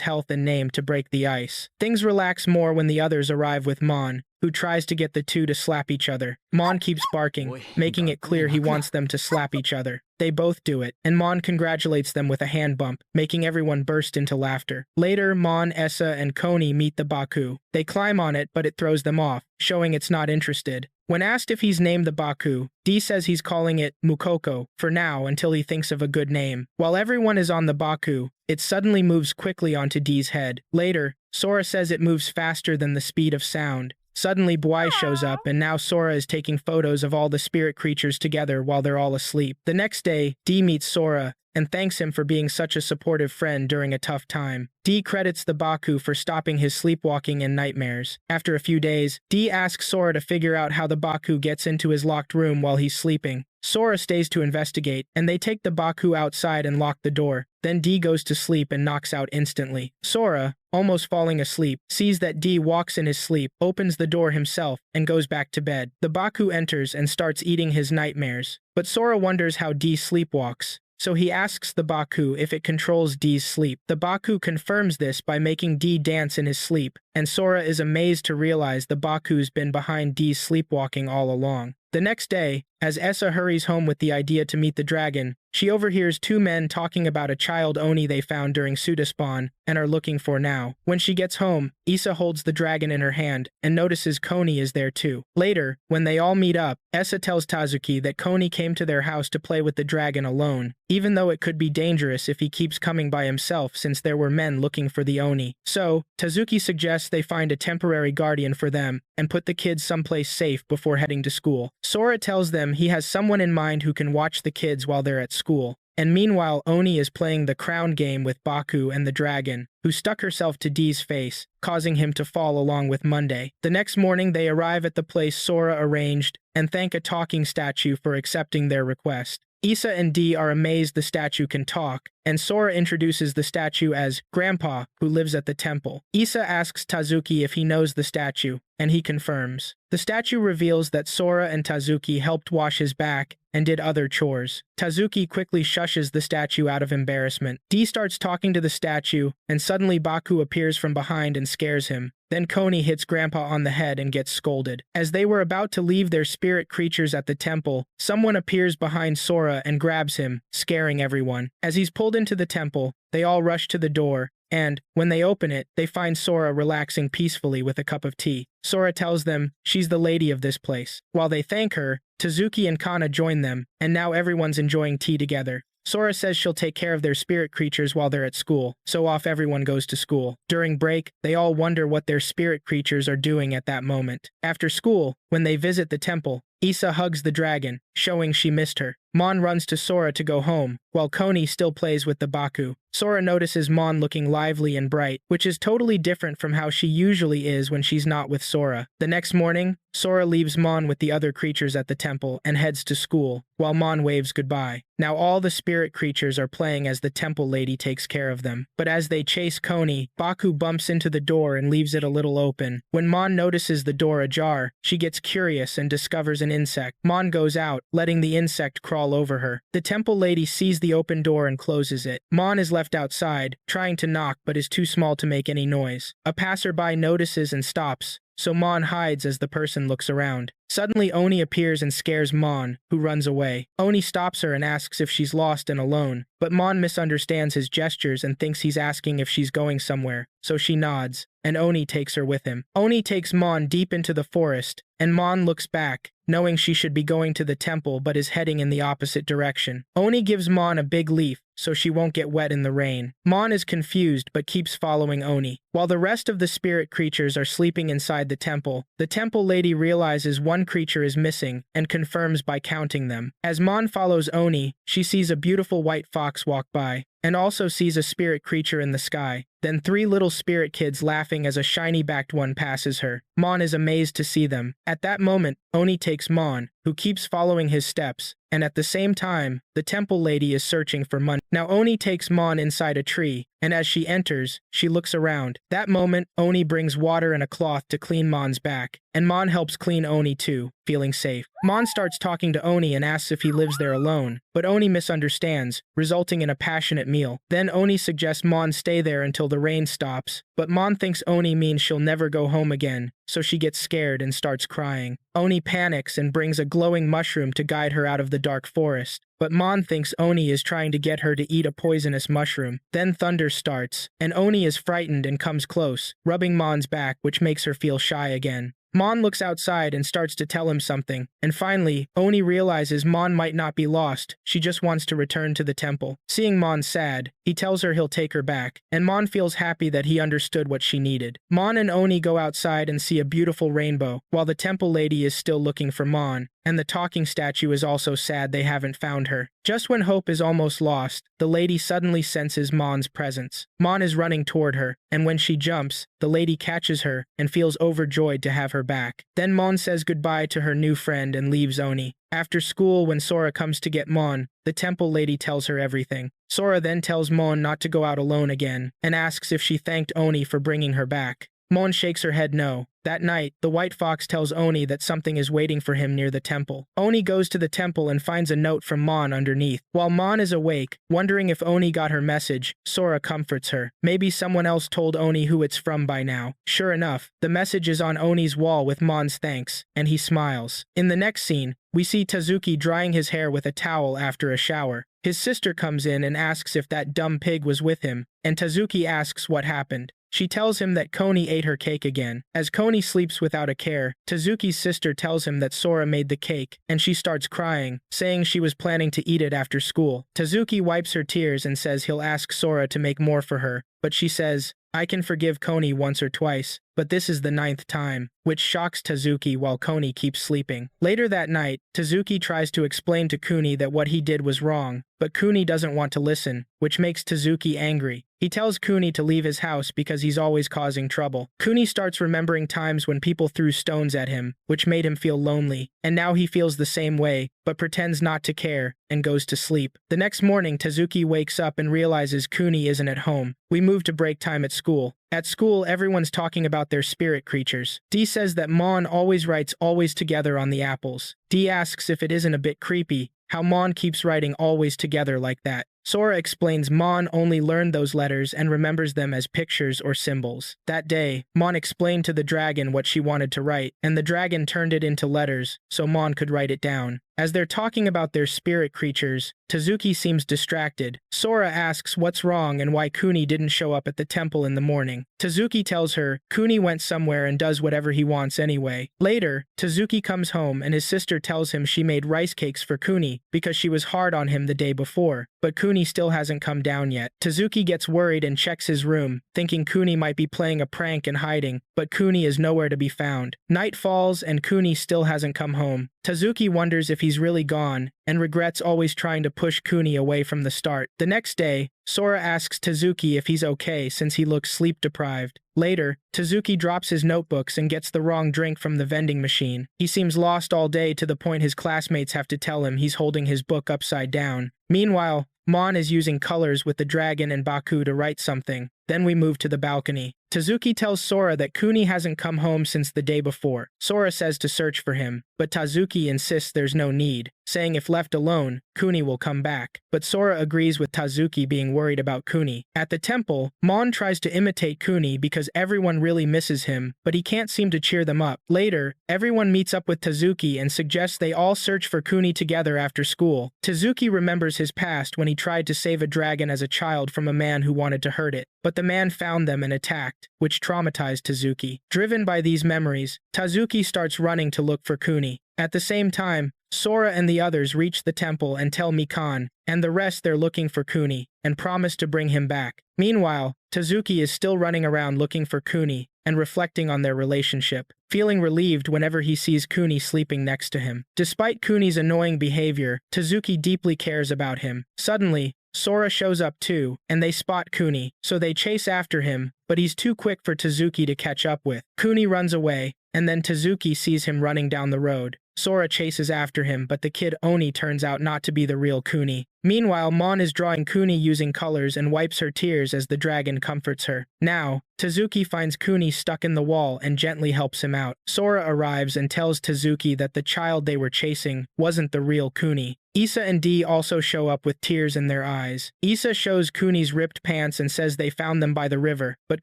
health and name to break the ice. Things relax more when the others arrive with Mon, who tries to get the two to slap each other. Mon keeps barking, making it clear he wants them to slap each other. They both do it, and Mon congratulates them with a hand bump, making everyone burst into laughter. Later, Mon, Essa, and Koni meet the Baku. They climb on it, but it throws them off, showing it's not interested. When asked if he's named the Baku, D says he's calling it Mukoko for now until he thinks of a good name. While everyone is on the Baku, it suddenly moves quickly onto D's head. Later, Sora says it moves faster than the speed of sound. Suddenly, Bwai shows up, and now Sora is taking photos of all the spirit creatures together while they're all asleep. The next day, D meets Sora and thanks him for being such a supportive friend during a tough time. D credits the Baku for stopping his sleepwalking and nightmares. After a few days, D asks Sora to figure out how the Baku gets into his locked room while he's sleeping. Sora stays to investigate, and they take the Baku outside and lock the door. Then D goes to sleep and knocks out instantly. Sora, almost falling asleep, sees that D walks in his sleep, opens the door himself, and goes back to bed. The Baku enters and starts eating his nightmares. But Sora wonders how D sleepwalks. So he asks the Baku if it controls D's sleep. The Baku confirms this by making D dance in his sleep, and Sora is amazed to realize the Baku's been behind D's sleepwalking all along. The next day, as Essa hurries home with the idea to meet the dragon, she overhears 2 men talking about a child Oni they found during Suda spawn and are looking for now. When she gets home, Issa holds the dragon in her hand and notices Koni is there too. Later, when they all meet up, Essa tells Tazuki that Koni came to their house to play with the dragon alone, even though it could be dangerous if he keeps coming by himself since there were men looking for the Oni. So, Tazuki suggests they find a temporary guardian for them and put the kids someplace safe before heading to school. Sora tells them he has someone in mind who can watch the kids while they're at school. And meanwhile, Oni is playing the crown game with Baku and the dragon, who stuck herself to D's face, causing him to fall along with Monday. The next morning, they arrive at the place Sora arranged and thank a talking statue for accepting their request. Issa and D are amazed the statue can talk, and Sora introduces the statue as Grandpa, who lives at the temple. Issa asks Tazuki if he knows the statue, and he confirms. The statue reveals that Sora and Tazuki helped wash his back and did other chores. Tazuki quickly shushes the statue out of embarrassment. D starts talking to the statue, and suddenly Baku appears from behind and scares him. Then Koni hits Grandpa on the head and gets scolded. As they were about to leave their spirit creatures at the temple, someone appears behind Sora and grabs him, scaring everyone. As he's pulled into the temple, they all rush to the door, and, when they open it, they find Sora relaxing peacefully with a cup of tea. Sora tells them she's the lady of this place. While they thank her, Tazuki and Kana join them, and now everyone's enjoying tea together. Sora says she'll take care of their spirit creatures while they're at school, so off everyone goes to school. During break, they all wonder what their spirit creatures are doing at that moment. After school, when they visit the temple, Issa hugs the dragon, showing she missed her. Mon runs to Sora to go home, while Koni still plays with the Baku. Sora notices Mon looking lively and bright, which is totally different from how she usually is when she's not with Sora. The next morning, Sora leaves Mon with the other creatures at the temple and heads to school, while Mon waves goodbye. Now all the spirit creatures are playing as the temple lady takes care of them. But as they chase Koni, Baku bumps into the door and leaves it a little open. When Mon notices the door ajar, she gets curious and discovers an insect. Mon goes out, letting the insect crawl over her. The temple lady sees the open door and closes it. Mon is left outside, trying to knock but is too small to make any noise. A passerby notices and stops, so Mon hides as the person looks around. Suddenly Oni appears and scares Mon, who runs away. Oni stops her and asks if she's lost and alone, but Mon misunderstands his gestures and thinks he's asking if she's going somewhere, so she nods, and Oni takes her with him. Oni takes Mon deep into the forest, and Mon looks back, knowing she should be going to the temple but is heading in the opposite direction. Oni gives Mon a big leaf, so she won't get wet in the rain. Mon is confused but keeps following Oni. While the rest of the spirit creatures are sleeping inside the temple lady realizes one creature is missing and confirms by counting them. As Mon follows Oni, she sees a beautiful white fox walk by, and also sees a spirit creature in the sky. Then 3 little spirit kids laughing as a shiny-backed one passes her. Mon is amazed to see them. At that moment, Oni takes Mon, who keeps following his steps, and at the same time, the temple lady is searching for money. Now Oni takes Mon inside a tree, and as she enters, she looks around. That moment, Oni brings water and a cloth to clean Mon's back, and Mon helps clean Oni too, feeling safe. Mon starts talking to Oni and asks if he lives there alone, but Oni misunderstands, resulting in a passionate meal. Then Oni suggests Mon stay there until the rain stops, but Mon thinks Oni means she'll never go home again, so she gets scared and starts crying. Oni panics and brings a glowing mushroom to guide her out of the dark forest, but Mon thinks Oni is trying to get her to eat a poisonous mushroom. Then thunder starts, and Oni is frightened and comes close, rubbing Mon's back, which makes her feel shy again. Mon looks outside and starts to tell him something, and finally, Oni realizes Mon might not be lost, she just wants to return to the temple. Seeing Mon sad, he tells her he'll take her back, and Mon feels happy that he understood what she needed. Mon and Oni go outside and see a beautiful rainbow, while the temple lady is still looking for Mon, and the talking statue is also sad they haven't found her. Just when hope is almost lost, the lady suddenly senses Mon's presence. Mon is running toward her, and when she jumps, the lady catches her and feels overjoyed to have her back. Then Mon says goodbye to her new friend and leaves Oni. After school, when Sora comes to get Mon, the temple lady tells her everything. Sora then tells Mon not to go out alone again, and asks if she thanked Oni for bringing her back. Mon shakes her head no. That night, the white fox tells Oni that something is waiting for him near the temple. Oni goes to the temple and finds a note from Mon underneath. While Mon is awake, wondering if Oni got her message, Sora comforts her. Maybe someone else told Oni who it's from by now. Sure enough, the message is on Oni's wall with Mon's thanks, and he smiles. In the next scene, we see Tazuki drying his hair with a towel after a shower. His sister comes in and asks if that dumb pig was with him, and Tazuki asks what happened. She tells him that Koni ate her cake again. As Koni sleeps without a care, Tazuki's sister tells him that Sora made the cake, and she starts crying, saying she was planning to eat it after school. Tazuki wipes her tears and says he'll ask Sora to make more for her, but she says, "I can forgive Koni once or twice, but this is the 9th time," which shocks Tazuki while Koni keeps sleeping. Later that night, Tazuki tries to explain to Kuni that what he did was wrong, but Kuni doesn't want to listen, which makes Tazuki angry. He tells Kuni to leave his house because he's always causing trouble. Kuni starts remembering times when people threw stones at him, which made him feel lonely, and now he feels the same way, but pretends not to care, and goes to sleep. The next morning, Tazuki wakes up and realizes Kuni isn't at home. We move to break time at school. At school, everyone's talking about their spirit creatures. D says that Mon always writes always together on the apples. D asks if it isn't a bit creepy, how Mon keeps writing always together like that. Sora explains Mon only learned those letters and remembers them as pictures or symbols. That day, Mon explained to the dragon what she wanted to write, and the dragon turned it into letters, so Mon could write it down. As they're talking about their spirit creatures, Tazuki seems distracted. Sora asks what's wrong and why Kuni didn't show up at the temple in the morning. Tazuki tells her Kuni went somewhere and does whatever he wants anyway. Later, Tazuki comes home and his sister tells him she made rice cakes for Kuni because she was hard on him the day before, but Kuni still hasn't come down yet. Tazuki gets worried and checks his room, thinking Kuni might be playing a prank and hiding, but Kuni is nowhere to be found. Night falls and Kuni still hasn't come home. Tazuki wonders if he's really gone, and regrets always trying to push Kuni away from the start. The next day, Sora asks Tazuki if he's okay since he looks sleep-deprived. Later, Tazuki drops his notebooks and gets the wrong drink from the vending machine. He seems lost all day to the point his classmates have to tell him he's holding his book upside down. Meanwhile, Mon is using colors with the dragon and Baku to write something, Then we move to the balcony. Tazuki tells Sora that Kuni hasn't come home since the day before. Sora says to search for him, but Tazuki insists there's no need, saying if left alone, Kuni will come back. But Sora agrees with Tazuki being worried about Kuni. At the temple, Mon tries to imitate Kuni because everyone really misses him, but he can't seem to cheer them up. Later, everyone meets up with Tazuki and suggests they all search for Kuni together after school. Tazuki remembers his past when he tried to save a dragon as a child from a man who wanted to hurt it, but the man found them and attacked, which traumatized Tazuki. Driven by these memories, Tazuki starts running to look for Kuni. At the same time, Sora and the others reach the temple and tell Mikan and the rest they're looking for Kuni and promise to bring him back. Meanwhile, Tazuki is still running around looking for Kuni and reflecting on their relationship, feeling relieved whenever he sees Kuni sleeping next to him. Despite Kuni's annoying behavior, Tazuki deeply cares about him. Suddenly, Sora shows up too, and they spot Kuni, so they chase after him, but he's too quick for Tazuki to catch up with. Kuni runs away, and then Tazuki sees him running down the road. Sora chases after him, but the kid Oni turns out not to be the real Kuni. Meanwhile, Mon is drawing Kuni using colors and wipes her tears as the dragon comforts her. Now, Tazuki finds Kuni stuck in the wall and gently helps him out. Sora arrives and tells Tazuki that the child they were chasing wasn't the real Kuni. Issa and Dee also show up with tears in their eyes. Issa shows Kuni's ripped pants and says they found them by the river, but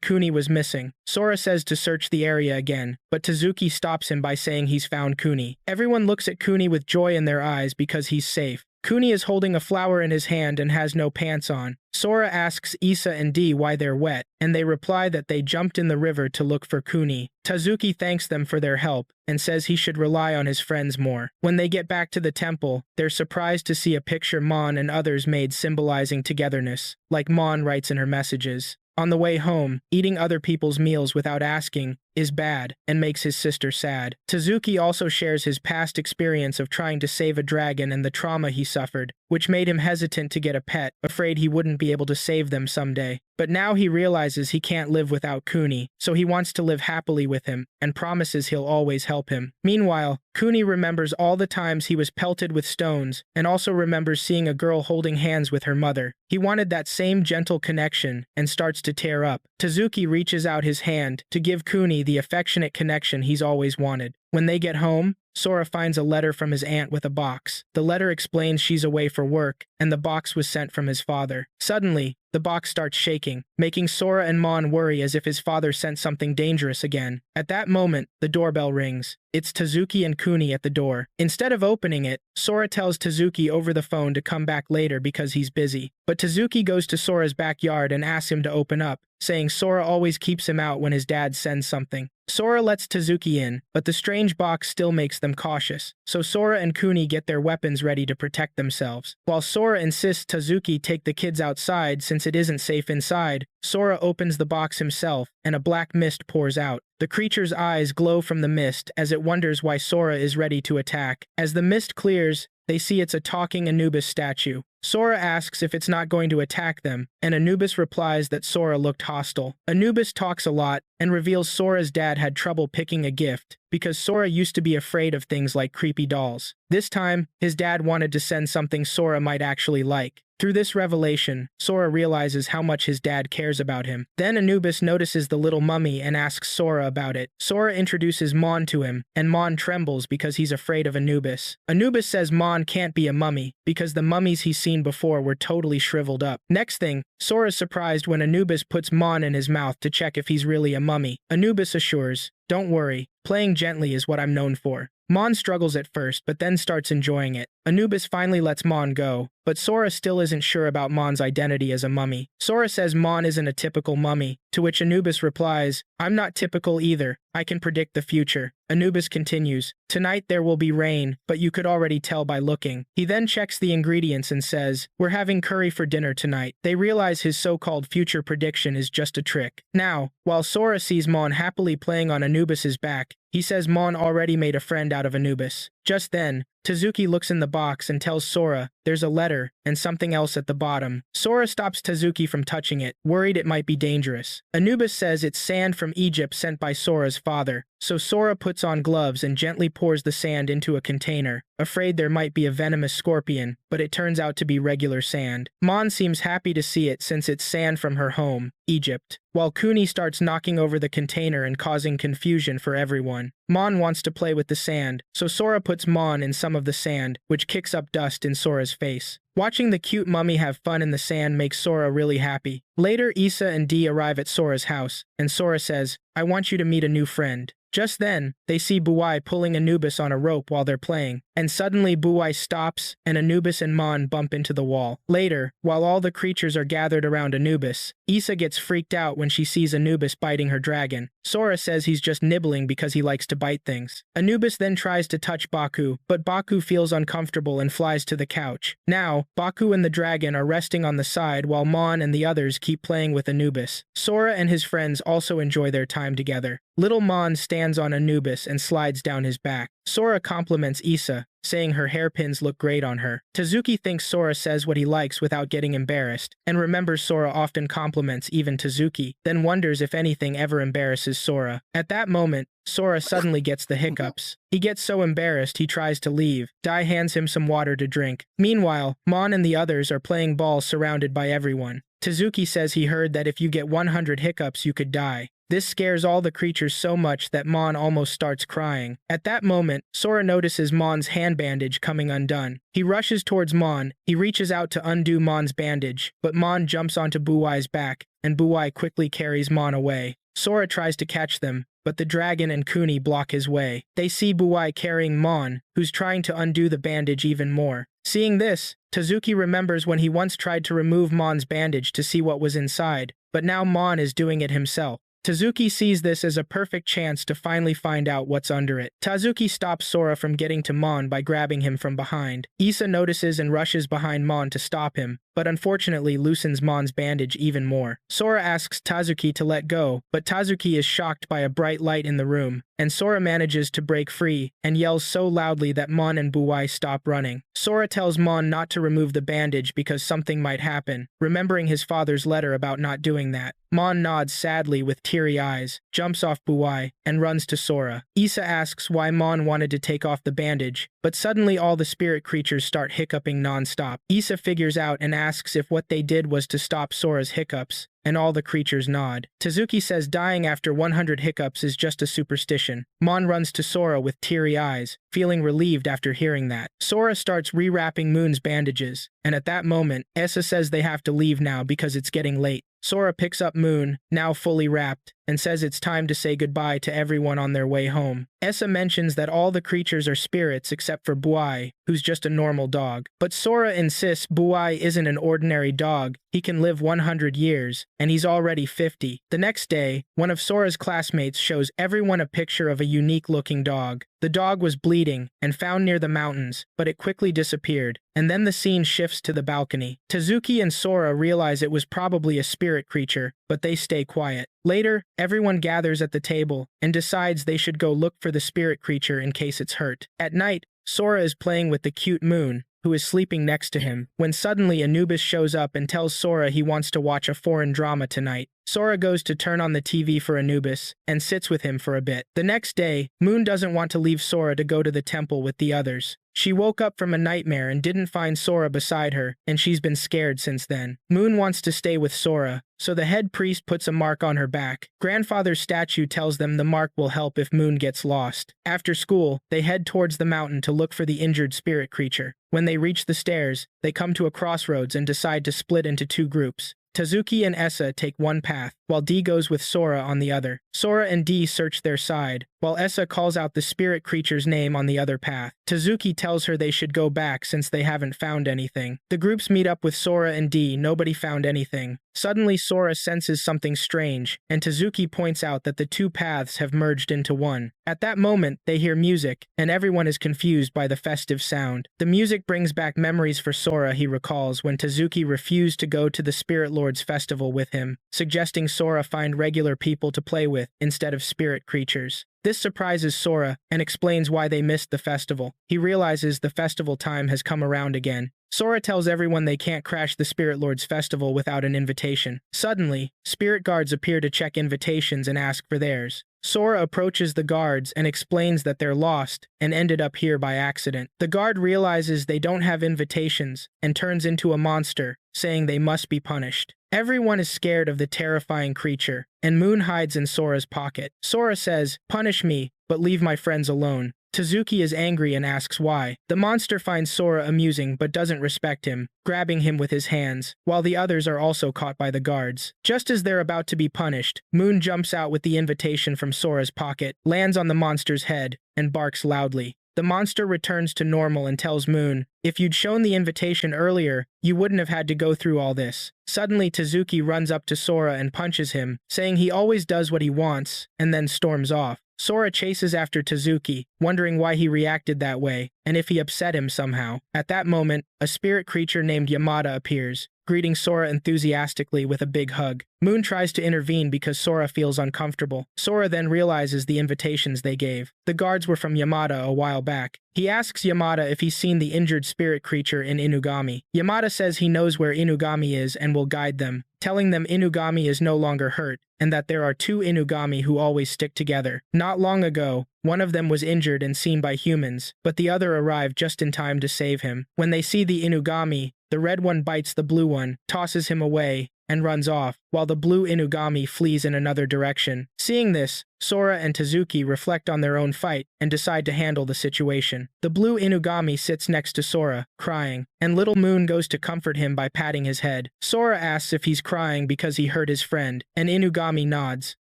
Kuni was missing. Sora says to search the area again, but Tazuki stops him by saying he's found Kuni. Everyone looks at Kuni with joy in their eyes because he's safe. Kuni is holding a flower in his hand and has no pants on. Sora asks Issa and Dee why they're wet, and they reply that they jumped in the river to look for Kuni. Tazuki thanks them for their help and says he should rely on his friends more. When they get back to the temple, they're surprised to see a picture Mon and others made symbolizing togetherness, like Mon writes in her messages. On the way home, eating other people's meals without asking is bad and makes his sister sad. Tazuki also shares his past experience of trying to save a dragon and the trauma he suffered, which made him hesitant to get a pet, afraid he wouldn't be able to save them someday. But now he realizes he can't live without Kuni, so he wants to live happily with him and promises he'll always help him. Meanwhile, Kuni remembers all the times he was pelted with stones and also remembers seeing a girl holding hands with her mother. He wanted that same gentle connection and starts to tear up. Tazuki reaches out his hand to give Kuni the affectionate connection he's always wanted. When they get home, Sora finds a letter from his aunt with a box. The letter explains she's away for work, and the box was sent from his father. Suddenly, the box starts shaking, making Sora and Mon worry as if his father sent something dangerous again. At that moment, the doorbell rings. It's Tazuki and Kuni at the door. Instead of opening it, Sora tells Tazuki over the phone to come back later because he's busy. But Tazuki goes to Sora's backyard and asks him to open up, saying Sora always keeps him out when his dad sends something. Sora lets Tazuki in, but the strange box still makes them cautious, so Sora and Kuni get their weapons ready to protect themselves. While Sora insists Tazuki take the kids outside since it isn't safe inside, Sora opens the box himself, and a black mist pours out. The creature's eyes glow from the mist as it wonders why Sora is ready to attack. As the mist clears, they see it's a talking Anubis statue. Sora asks if it's not going to attack them, and Anubis replies that Sora looked hostile. Anubis talks a lot and reveals Sora's dad had trouble picking a gift because Sora used to be afraid of things like creepy dolls. This time, his dad wanted to send something Sora might actually like. Through this revelation, Sora realizes how much his dad cares about him. Then Anubis notices the little mummy and asks Sora about it. Sora introduces Mon to him, and Mon trembles because he's afraid of Anubis. Anubis says Mon can't be a mummy because the mummies he's seen before were totally shriveled up. Next thing, Sora's surprised when Anubis puts Mon in his mouth to check if he's really a mummy. Anubis assures, "Don't worry, playing gently is what I'm known for." Mon struggles at first, but then starts enjoying it. Anubis finally lets Mon go, but Sora still isn't sure about Mon's identity as a mummy. Sora says Mon isn't a typical mummy, to which Anubis replies, "I'm not typical either. I can predict the future." Anubis continues, "Tonight there will be rain, but you could already tell by looking." He then checks the ingredients and says, "We're having curry for dinner tonight." They realize his so-called future prediction is just a trick. Now, while Sora sees Mon happily playing on Anubis's back, he says Mon already made a friend out of Anubis. Just then, Tazuki looks in the box and tells Sora there's a letter and something else at the bottom. Sora stops Tazuki from touching it, worried it might be dangerous. Anubis says it's sand from Egypt sent by Sora's father. so Sora puts on gloves and gently pours the sand into a container, afraid there might be a venomous scorpion, but it turns out to be regular sand. Mon seems happy to see it since it's sand from her home, Egypt, while Kuni starts knocking over the container and causing confusion for everyone. Mon wants to play with the sand, so Sora puts Mon in some of the sand, which kicks up dust in Sora's face. Watching the cute mummy have fun in the sand makes Sora really happy. Later, Issa and Dee arrive at Sora's house, and Sora says, "I want you to meet a new friend." Just then, they see Buai pulling Anubis on a rope while they're playing, and suddenly Buai stops and Anubis and Mon bump into the wall. Later, while all the creatures are gathered around Anubis, Issa gets freaked out when she sees Anubis biting her dragon. Sora says he's just nibbling because he likes to bite things. Anubis then tries to touch Baku, but Baku feels uncomfortable and flies to the couch. Now, Baku and the dragon are resting on the side while Mon and the others keep playing with Anubis. Sora and his friends also enjoy their time together. Little Mon stands on Anubis and slides down his back. Sora compliments Issa, saying her hairpins look great on her. Tazuki thinks Sora says what he likes without getting embarrassed, and remembers Sora often compliments even Tazuki, then wonders if anything ever embarrasses Sora. At that moment, Sora suddenly gets the hiccups. He gets so embarrassed he tries to leave. Dai hands him some water to drink. Meanwhile, Mon and the others are playing ball surrounded by everyone. Tazuki says he heard that if you get 100 hiccups you could die. This scares all the creatures so much that Mon almost starts crying. At that moment, Sora notices Mon's hand bandage coming undone. He rushes towards Mon. He reaches out to undo Mon's bandage, but Mon jumps onto Buai's back, and Buai quickly carries Mon away. Sora tries to catch them, but the dragon and Kuni block his way. They see Buai carrying Mon, who's trying to undo the bandage even more. Seeing this, Tazuki remembers when he once tried to remove Mon's bandage to see what was inside, but now Mon is doing it himself. Tazuki sees this as a perfect chance to finally find out what's under it. Tazuki stops Sora from getting to Mon by grabbing him from behind. Issa notices and rushes behind Mon to stop him, but unfortunately loosens Mon's bandage even more. Sora asks Tazuki to let go, but Tazuki is shocked by a bright light in the room, and Sora manages to break free and yells so loudly that Mon and Buai stop running. Sora tells Mon not to remove the bandage because something might happen, remembering his father's letter about not doing that. Mon nods sadly with teary eyes, jumps off Buai, and runs to Sora. Issa asks why Mon wanted to take off the bandage, but suddenly all the spirit creatures start hiccuping non-stop. Issa figures out and asks if what they did was to stop Sora's hiccups, and all the creatures nod. Tazuki says dying after 100 hiccups is just a superstition. Mon runs to Sora with teary eyes, feeling relieved after hearing that. Sora starts rewrapping Moon's bandages, and at that moment, Essa says they have to leave now because it's getting late. Sora picks up Moon, now fully wrapped, and says it's time to say goodbye to everyone on their way home. Essa mentions that all the creatures are spirits except for Buai, who's just a normal dog. But Sora insists Buai isn't an ordinary dog, he can live 100 years, and he's already 50. The next day, one of Sora's classmates shows everyone a picture of a unique-looking dog. The dog was bleeding and found near the mountains, but it quickly disappeared, and then the scene shifts to the balcony. Tazuki and Sora realize it was probably a spirit creature, but they stay quiet. Later, everyone gathers at the table and decides they should go look for the spirit creature in case it's hurt. At night, Sora is playing with the cute Moon, who is sleeping next to him, when suddenly Anubis shows up and tells Sora he wants to watch a foreign drama tonight. Sora goes to turn on the TV for Anubis and sits with him for a bit. The next day, Moon doesn't want to leave Sora to go to the temple with the others. She woke up from a nightmare and didn't find Sora beside her, and she's been scared since then. Moon wants to stay with Sora, so the head priest puts a mark on her back. Grandfather's statue tells them the mark will help if Moon gets lost. After school, they head towards the mountain to look for the injured spirit creature. When they reach the stairs, they come to a crossroads and decide to split into two groups. Tazuki and Essa take one path, while Dee goes with Sora on the other. Sora and Dee search their side, while Essa calls out the spirit creature's name on the other path. Tazuki tells her they should go back since they haven't found anything. The groups meet up with Sora and Dee. Nobody found anything. Suddenly Sora senses something strange, and Tazuki points out that the two paths have merged into one. At that moment, they hear music, and everyone is confused by the festive sound. The music brings back memories for Sora he recalls when Tazuki refused to go to the Spirit Lord's festival with him, suggesting Sora find regular people to play with instead of spirit creatures. This surprises Sora and explains why they missed the festival. He realizes the festival time has come around again, Sora tells everyone they can't crash the Spirit Lord's festival without an invitation. Suddenly, spirit guards appear to check invitations and ask for theirs. Sora approaches the guards and explains that they're lost and ended up here by accident. The guard realizes they don't have invitations and turns into a monster, saying they must be punished. Everyone is scared of the terrifying creature, and Moon hides in Sora's pocket. Sora says, "Punish me, but leave my friends alone." Tezuki is angry and asks why. The monster finds Sora amusing but doesn't respect him, grabbing him with his hands, while the others are also caught by the guards. Just as they're about to be punished, Moon jumps out with the invitation from Sora's pocket, lands on the monster's head, and barks loudly. The monster returns to normal and tells Moon, "If you'd shown the invitation earlier, you wouldn't have had to go through all this." Suddenly, Tezuki runs up to Sora and punches him, saying he always does what he wants, and then storms off. Sora chases after Tezuki, wondering why he reacted that way, and if he upset him somehow. At that moment, a spirit creature named Yamada appears, greeting Sora enthusiastically with a big hug. Moon tries to intervene because Sora feels uncomfortable. Sora then realizes the invitations they gave. The guards were from Yamada a while back. He asks Yamada if he's seen the injured spirit creature in Inugami. Yamada says he knows where Inugami is and will guide them, telling them Inugami is no longer hurt, and that there are two Inugami who always stick together. Not long ago, one of them was injured and seen by humans, but the other arrived just in time to save him. When they see the Inugami, the red one bites the blue one, tosses him away, and runs off, while the blue Inugami flees in another direction. Seeing this, Sora and Tezuki reflect on their own fight and decide to handle the situation. The blue Inugami sits next to Sora, crying, and Little Moon goes to comfort him by patting his head. Sora asks if he's crying because he hurt his friend, and Inugami nods.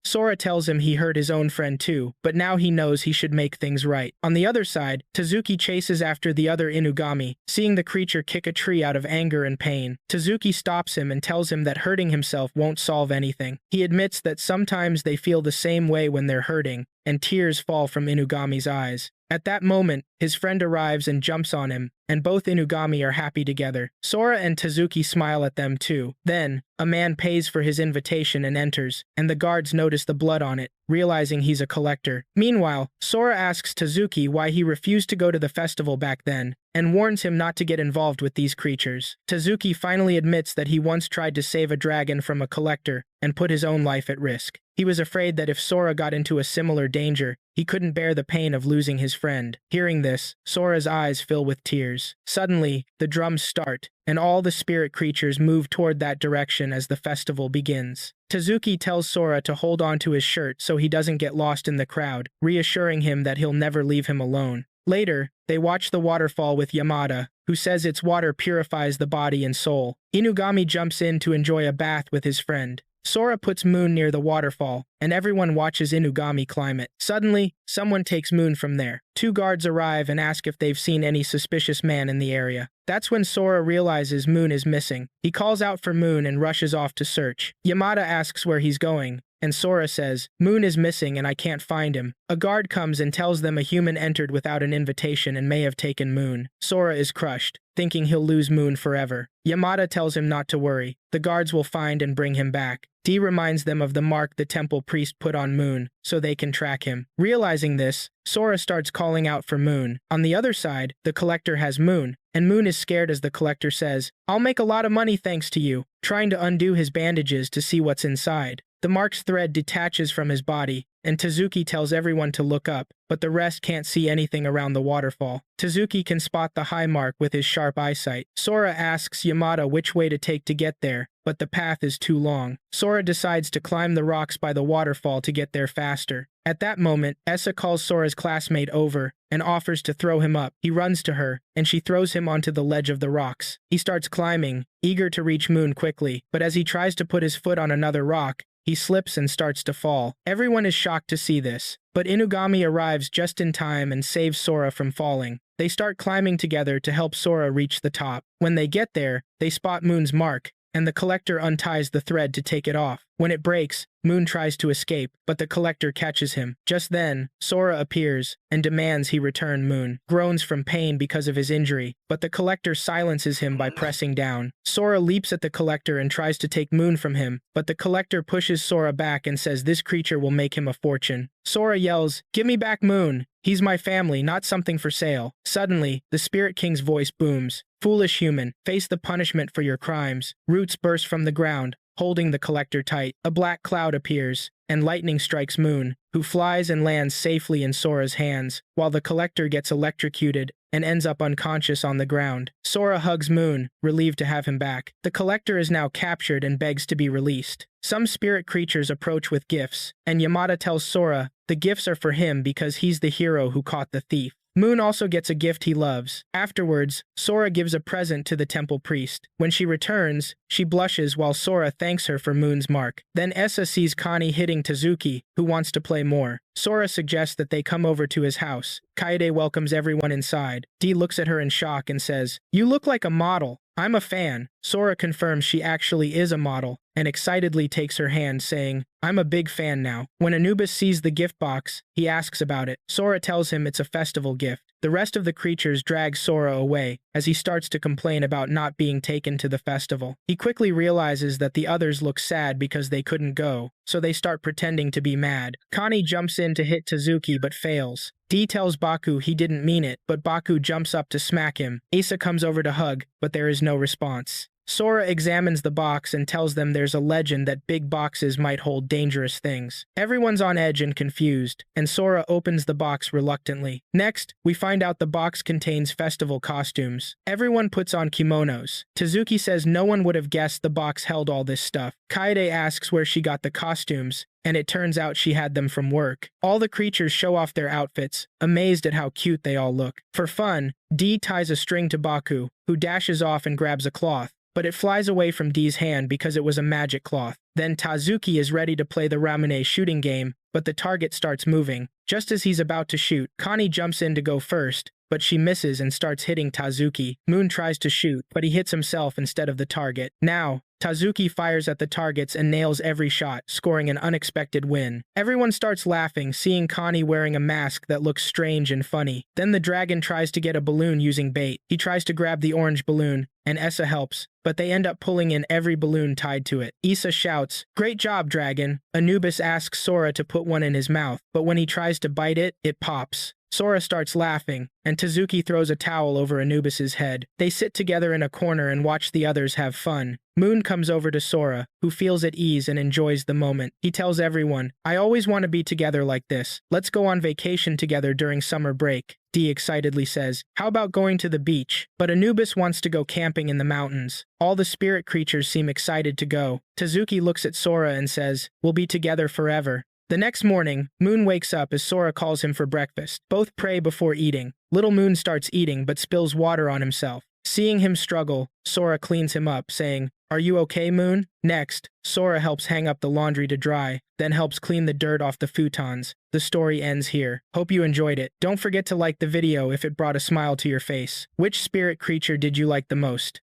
Sora tells him he hurt his own friend too, but now he knows he should make things right. On the other side, Tezuki chases after the other Inugami, seeing the creature kick a tree out of anger and pain. Tezuki stops him and tells him that hurting himself won't solve anything. He admits that sometimes they feel the same way when they're hurting, and tears fall from Inugami's eyes. At that moment, his friend arrives and jumps on him, and both Inugami are happy together. Sora and Tezuki smile at them too. Then, a man pays for his invitation and enters, and the guards notice the blood on it, realizing he's a collector. Meanwhile, Sora asks Tezuki why he refused to go to the festival back then, and warns him not to get involved with these creatures. Tezuki finally admits that he once tried to save a dragon from a collector and put his own life at risk. He was afraid that if Sora got into a similar danger, he couldn't bear the pain of losing his friend. Hearing this, Sora's eyes fill with tears. Suddenly, the drums start, and all the spirit creatures move toward that direction as the festival begins. Tezuki tells Sora to hold on to his shirt so he doesn't get lost in the crowd, reassuring him that he'll never leave him alone. Later, they watch the waterfall with Yamada, who says its water purifies the body and soul. Inugami jumps in to enjoy a bath with his friend. Sora puts Moon near the waterfall, and everyone watches Inugami climb it. Suddenly, someone takes Moon from there. Two guards arrive and ask if they've seen any suspicious man in the area. That's when Sora realizes Moon is missing. He calls out for Moon and rushes off to search. Yamada asks where he's going, and Sora says, "Moon is missing and I can't find him." A guard comes and tells them a human entered without an invitation and may have taken Moon. Sora is crushed, thinking he'll lose Moon forever. Yamada tells him not to worry. The guards will find and bring him back. D reminds them of the mark the temple priest put on Moon, so they can track him. Realizing this, Sora starts calling out for Moon. On the other side, the collector has Moon, and Moon is scared as the collector says, "I'll make a lot of money thanks to you," trying to undo his bandages to see what's inside. The mark's thread detaches from his body, and Tezuki tells everyone to look up, but the rest can't see anything around the waterfall. Tezuki can spot the high mark with his sharp eyesight. Sora asks Yamada which way to take to get there, but the path is too long. Sora decides to climb the rocks by the waterfall to get there faster. At that moment, Essa calls Sora's classmate over and offers to throw him up. He runs to her, and she throws him onto the ledge of the rocks. He starts climbing, eager to reach Moon quickly, but as he tries to put his foot on another rock, he slips and starts to fall. Everyone is shocked to see this, but Inugami arrives just in time and saves Sora from falling. They start climbing together to help Sora reach the top. When they get there, they spot Moon's mark, and the collector unties the thread to take it off. When it breaks, Moon tries to escape, but the collector catches him. Just then, Sora appears and demands he return. Moon groans from pain because of his injury, but the collector silences him by pressing down. Sora leaps at the collector and tries to take Moon from him, but the collector pushes Sora back and says this creature will make him a fortune. Sora yells, "Give me back Moon! He's my family, not something for sale." Suddenly, the Spirit King's voice booms. "Foolish human, face the punishment for your crimes." Roots burst from the ground, holding the collector tight. A black cloud appears, and lightning strikes Moon, who flies and lands safely in Sora's hands, while the collector gets electrocuted and ends up unconscious on the ground. Sora hugs Moon, relieved to have him back. The collector is now captured and begs to be released. Some spirit creatures approach with gifts, and Yamada tells Sora the gifts are for him because he's the hero who caught the thief. Moon also gets a gift he loves. Afterwards, Sora gives a present to the temple priest. When she returns, she blushes while Sora thanks her for Moon's mark. Then Essa sees Connie hitting Tazuki, who wants to play more. Sora suggests that they come over to his house. Kaede welcomes everyone inside. Dee looks at her in shock and says, "You look like a model." "I'm a fan." Sora confirms she actually is a model, and excitedly takes her hand, saying, "I'm a big fan now." When Anubis sees the gift box, he asks about it. Sora tells him it's a festival gift. The rest of the creatures drag Sora away, as he starts to complain about not being taken to the festival. He quickly realizes that the others look sad because they couldn't go, so they start pretending to be mad. Connie jumps in to hit Tazuki but fails. Dee tells Baku he didn't mean it, but Baku jumps up to smack him. Asa comes over to hug, but there is no response. Sora examines the box and tells them there's a legend that big boxes might hold dangerous things. Everyone's on edge and confused, and Sora opens the box reluctantly. Next, we find out the box contains festival costumes. Everyone puts on kimonos. Tazuki says no one would have guessed the box held all this stuff. Kaede asks where she got the costumes, and it turns out she had them from work. All the creatures show off their outfits, amazed at how cute they all look. For fun, Dee ties a string to Baku, who dashes off and grabs a cloth, but it flies away from Dee's hand because it was a magic cloth. Then Tazuki is ready to play the Ramune shooting game, but the target starts moving. Just as he's about to shoot, Connie jumps in to go first, but she misses and starts hitting Tazuki. Moon tries to shoot, but he hits himself instead of the target. Now, Tazuki fires at the targets and nails every shot, scoring an unexpected win. Everyone starts laughing, seeing Connie wearing a mask that looks strange and funny. Then the dragon tries to get a balloon using bait. He tries to grab the orange balloon, and Essa helps, but they end up pulling in every balloon tied to it. Issa shouts, "Great job, dragon!" Anubis asks Sora to put one in his mouth, but when he tries to bite it, it pops. Sora starts laughing, and Tazuki throws a towel over Anubis's head. They sit together in a corner and watch the others have fun. Moon comes over to Sora, who feels at ease and enjoys the moment. He tells everyone, "I always want to be together like this. Let's go on vacation together during summer break." Dee excitedly says, "How about going to the beach?" But Anubis wants to go camping in the mountains. All the spirit creatures seem excited to go. Tazuki looks at Sora and says, "We'll be together forever." The next morning, Moon wakes up as Sora calls him for breakfast. Both pray before eating. Little Moon starts eating but spills water on himself. Seeing him struggle, Sora cleans him up, saying, "Are you okay, Moon?" Next, Sora helps hang up the laundry to dry, then helps clean the dirt off the futons. The story ends here. Hope you enjoyed it. Don't forget to like the video if it brought a smile to your face. Which spirit creature did you like the most?